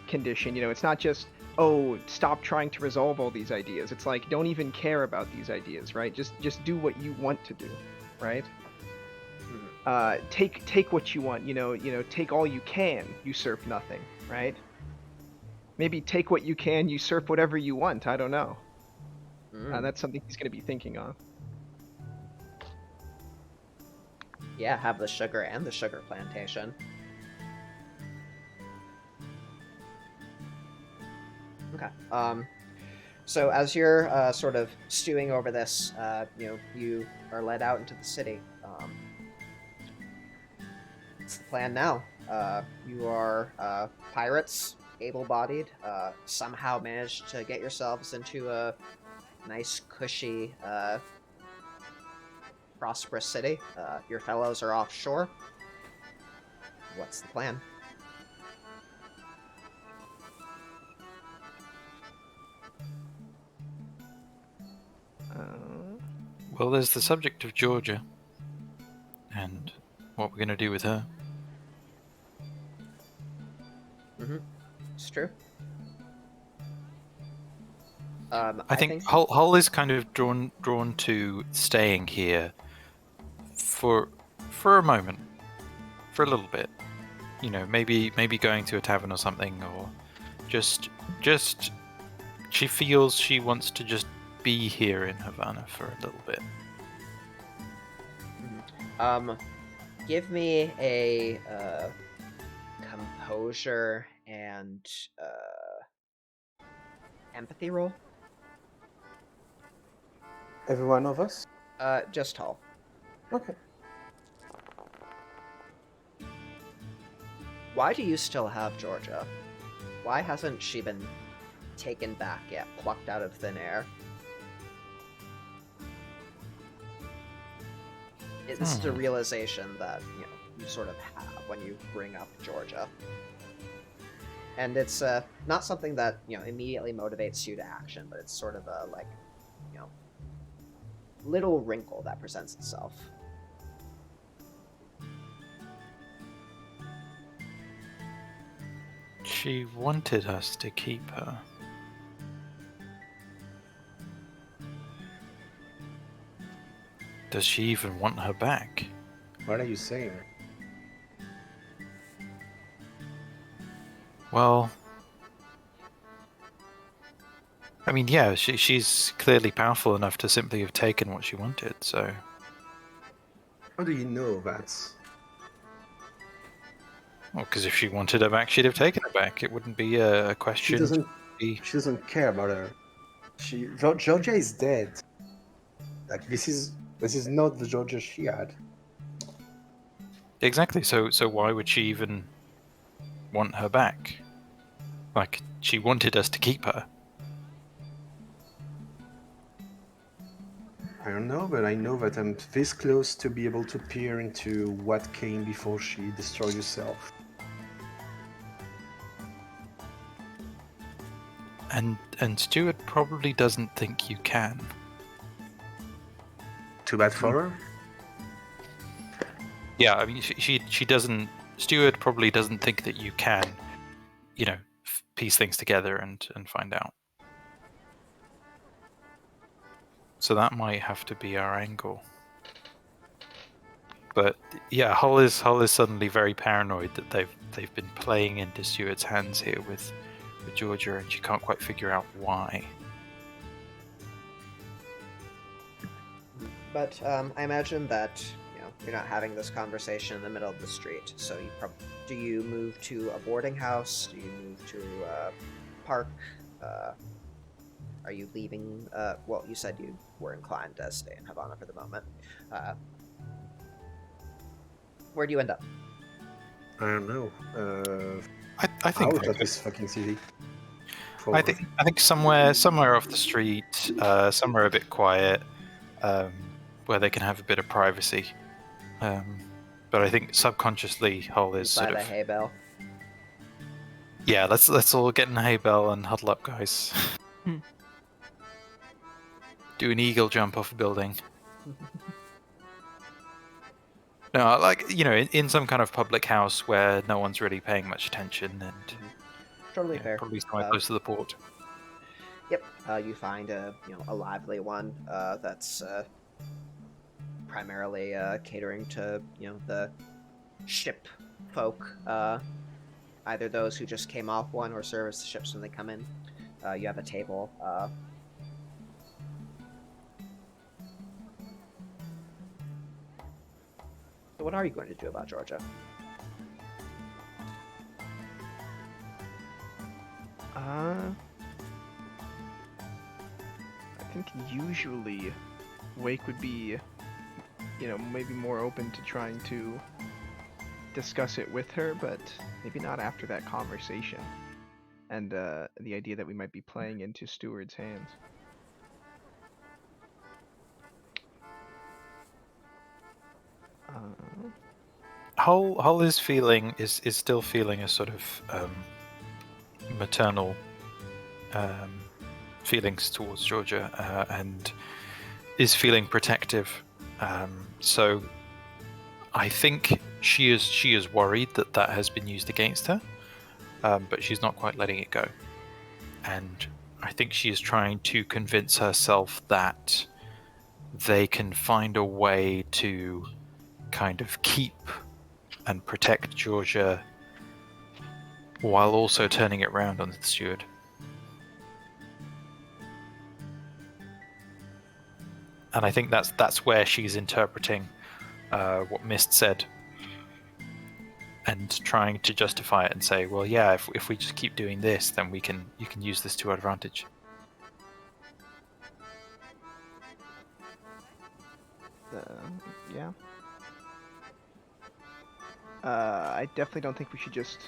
condition, it's not just, oh, stop trying to resolve all these ideas. It's like, don't even care about these ideas, right? Just do what you want to do, right? Take what you want, take all you can, usurp nothing, right? Maybe take what you can, usurp whatever you want. I don't know. That's something he's going to be thinking on. Yeah, have the sugar and the sugar plantation. Okay. So as you're sort of stewing over this, you are led out into the city. What's the plan now? You are pirates, able-bodied, somehow managed to get yourselves into a nice, cushy, prosperous city. Your fellows are offshore. What's the plan? Well, there's the subject of Georgia, and what we're going to do with her. It's true. I think Hull is kind of drawn to staying here for a moment, for a little bit. Maybe going to a tavern or something, or just she feels she wants to just be here in Havana for a little bit. Give me a composure and empathy roll. Every one of us? Just Hull. Okay. Why do you still have Georgia? Why hasn't she been taken back yet, plucked out of thin air? This is a realization that, you sort of have when you bring up Georgia. And it's not something that, immediately motivates you to action, but it's sort of a, like, little wrinkle that presents itself. She wanted us to keep her. Does she even want her back? What are you saying? Well, I mean, yeah, she's clearly powerful enough to simply have taken what she wanted, so... How do you know that? Well, because if she wanted her back, she'd have taken her back. It wouldn't be a question. She doesn't care about her. Georgia is dead. Like, this is not the Georgia she had. Exactly. So why would she even want her back. Like, she wanted us to keep her. I don't know, but I know that I'm this close to be able to peer into what came before she destroyed herself. And Steward probably doesn't think you can. Too bad for her. Yeah, I mean, she doesn't. Steward probably doesn't think that you can, piece things together and find out. So that might have to be our angle. But yeah, Hull is suddenly very paranoid that they've been playing into Steward's hands here with Georgia, and she can't quite figure out why. But I imagine that you're not having this conversation in the middle of the street. So do you move to a boarding house? Do you move to a park? Are you leaving? Well, you said you were inclined to stay in Havana for the moment. Where do you end up? I don't know. I think Out of this fucking city. I think somewhere off the street, somewhere a bit quiet, where they can have a bit of privacy. But I think subconsciously Hull is Inside sort a of hay bale. Yeah, let's all get in a hay bale and huddle up, guys. Do an eagle jump off a building. No, like, in some kind of public house where no one's really paying much attention, and Totally fair. probably somewhere close to the port. Yep. You find a lively one that's primarily catering to the ship folk, either those who just came off one or service the ships when they come in. You have a table. So what are you going to do about Georgia? I think usually Wake would be, maybe more open to trying to discuss it with her, but maybe not after that conversation and the idea that we might be playing into Steward's hands. Hull is still feeling a sort of maternal feelings towards Georgia, and is feeling protective. So I think she is worried that has been used against her, but she's not quite letting it go. And I think she is trying to convince herself that they can find a way to kind of keep and protect Georgia while also turning it round on the Steward. And I think that's where she's interpreting what Mist said, and trying to justify it and say, well, yeah, if we just keep doing this, then you can use this to our advantage. Yeah. I definitely don't think we should just,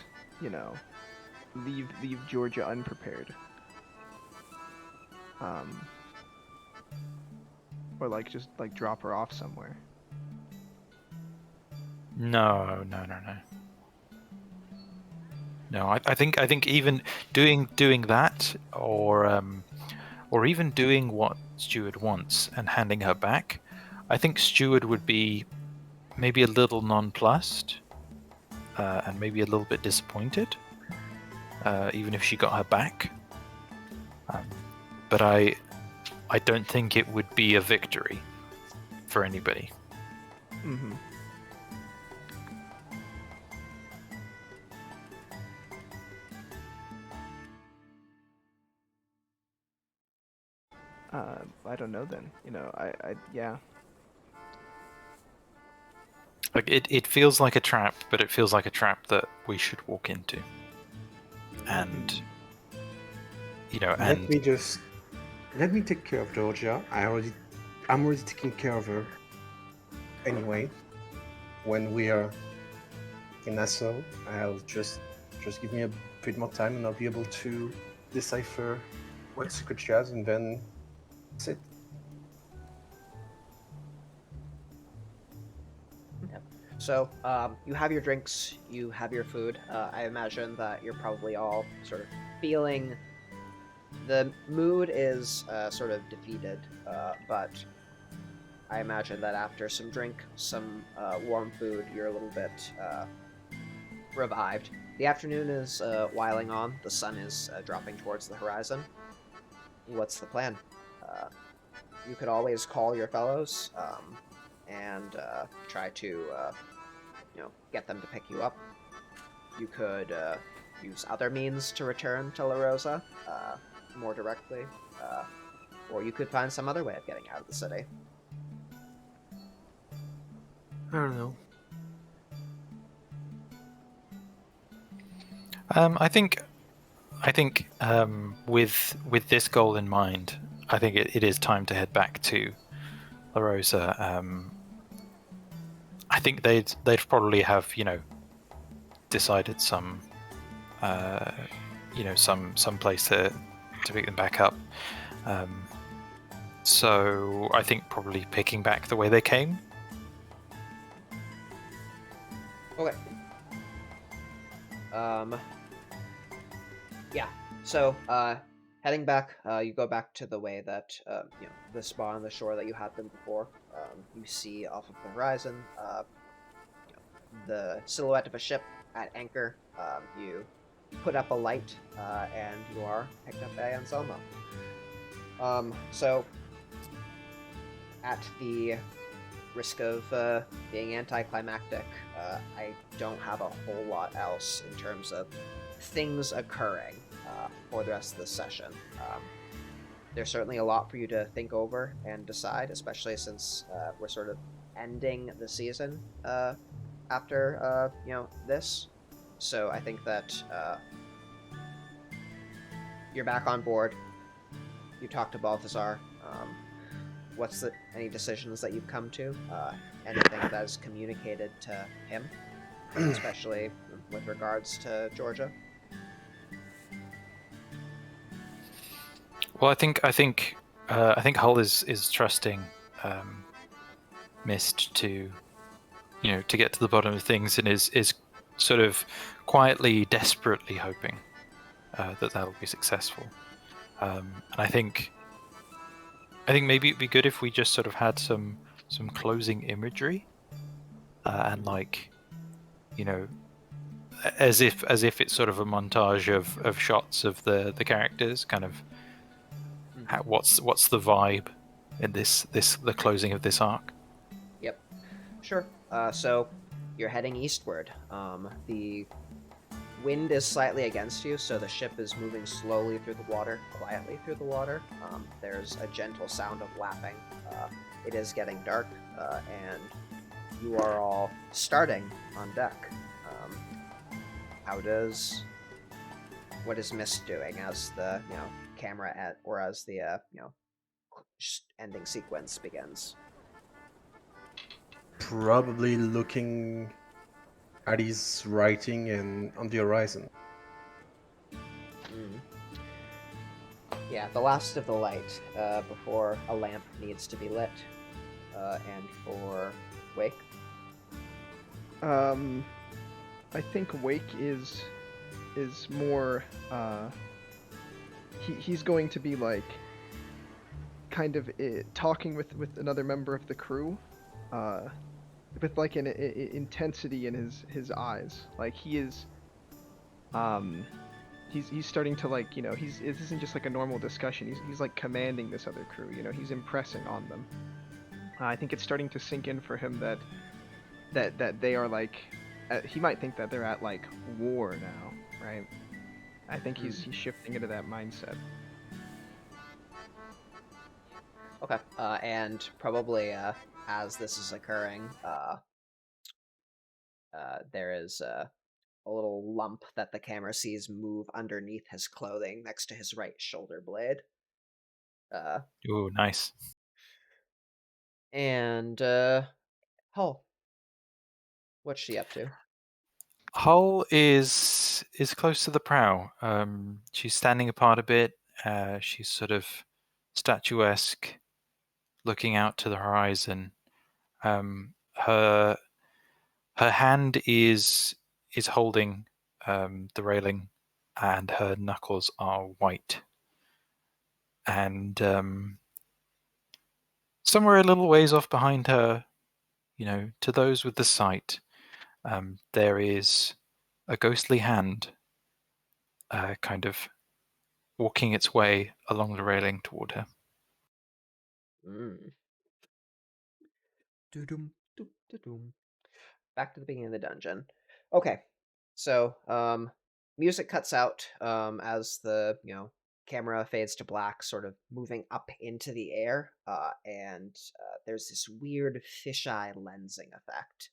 leave Georgia unprepared. Or just drop her off somewhere. No. No, I think even doing that, or even doing what Steward wants and handing her back, I think Steward would be maybe a little nonplussed, and maybe a little bit disappointed, even if she got her back. But I don't think it would be a victory for anybody. Mm-hmm. I don't know then. Yeah. Like it feels like a trap, but it feels like a trap that we should walk into. And let me take care of Georgia. I'm already taking care of her. Anyway, when we are in Nassau, I'll just Just give me a bit more time, and I'll be able to decipher what secret she has, and then that's it. So you have your drinks, you have your food. I imagine that you're probably all sort of feeling the mood is sort of defeated, but I imagine that after some drink, some warm food, you're a little bit revived. The afternoon is whiling on. The sun is dropping towards the horizon. What's the plan? You could always call your fellows and try to get them to pick you up. You could use other means to return to La Rosa more directly, or you could find some other way of getting out of the city. I don't know. I think with this goal in mind, I think it is time to head back to La Rosa. I think they'd probably have decided some some place to pick them back up. So I think probably picking back the way they came. Okay. Yeah. So, heading back, you go back to the way that the spot on the shore that you had been before. You see off of the horizon, the silhouette of a ship at anchor. You put up a light, and you are picked up by Anselmo. So, at the risk of being anticlimactic, I don't have a whole lot else in terms of things occurring for the rest of the session. There's certainly a lot for you to think over and decide, especially since we're sort of ending the season after this. So I think that you're back on board. You talked to Balthazar. Any decisions that you've come to? Anything that is communicated to him, especially with regards to Georgia? Well, I think Hull is trusting Mist to to get to the bottom of things, and is sort of quietly, desperately hoping that that'll be successful. And I think maybe it'd be good if we just sort of had some closing imagery, and as if it's sort of a montage of shots of the characters, kind of what's the vibe in the closing of this arc. Yep, sure. So you're heading eastward. The wind is slightly against you, so the ship is moving slowly through the water, quietly through the water. There's a gentle sound of lapping. It is getting dark, and you are all starting on deck. What is Mist doing as the camera or as the ending sequence begins? Probably looking at his writing and on the horizon. Yeah, the last of the light before a lamp needs to be lit, and for Wake. I think Wake is more he's going to be like kind of talking with another member of the crew, with like an intensity in his eyes. Like he is he's starting to like this isn't just like a normal discussion. He's like commanding this other crew. He's impressing on them. I think it's starting to sink in for him that they are like he might think that they're at like war now, right? I think he's shifting into that mindset. Okay, and probably as this is occurring, there is a little lump that the camera sees move underneath his clothing next to his right shoulder blade. Ooh, nice. And Hull, what's she up to? Hull is close to the prow. She's standing apart a bit. She's sort of statuesque, looking out to the horizon. Her hand is holding the railing, and her knuckles are white. And somewhere a little ways off behind her, to those with the sight, there is a ghostly hand kind of walking its way along the railing toward her. Mm. Doo-dum, doo-doo-dum. Back to the beginning of the dungeon. Okay, so music cuts out as the camera fades to black, sort of moving up into the air, and there's this weird fisheye lensing effect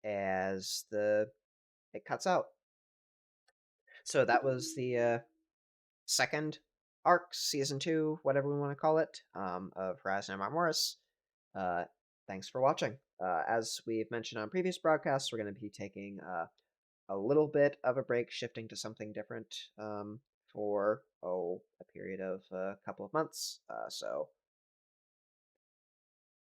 as it cuts out. So that was the second arc, season 2, whatever we want to call it, of Horizon and Marmoris. Thanks for watching. As we've mentioned on previous broadcasts, we're going to be taking a little bit of a break, shifting to something different for a period of a couple of months. So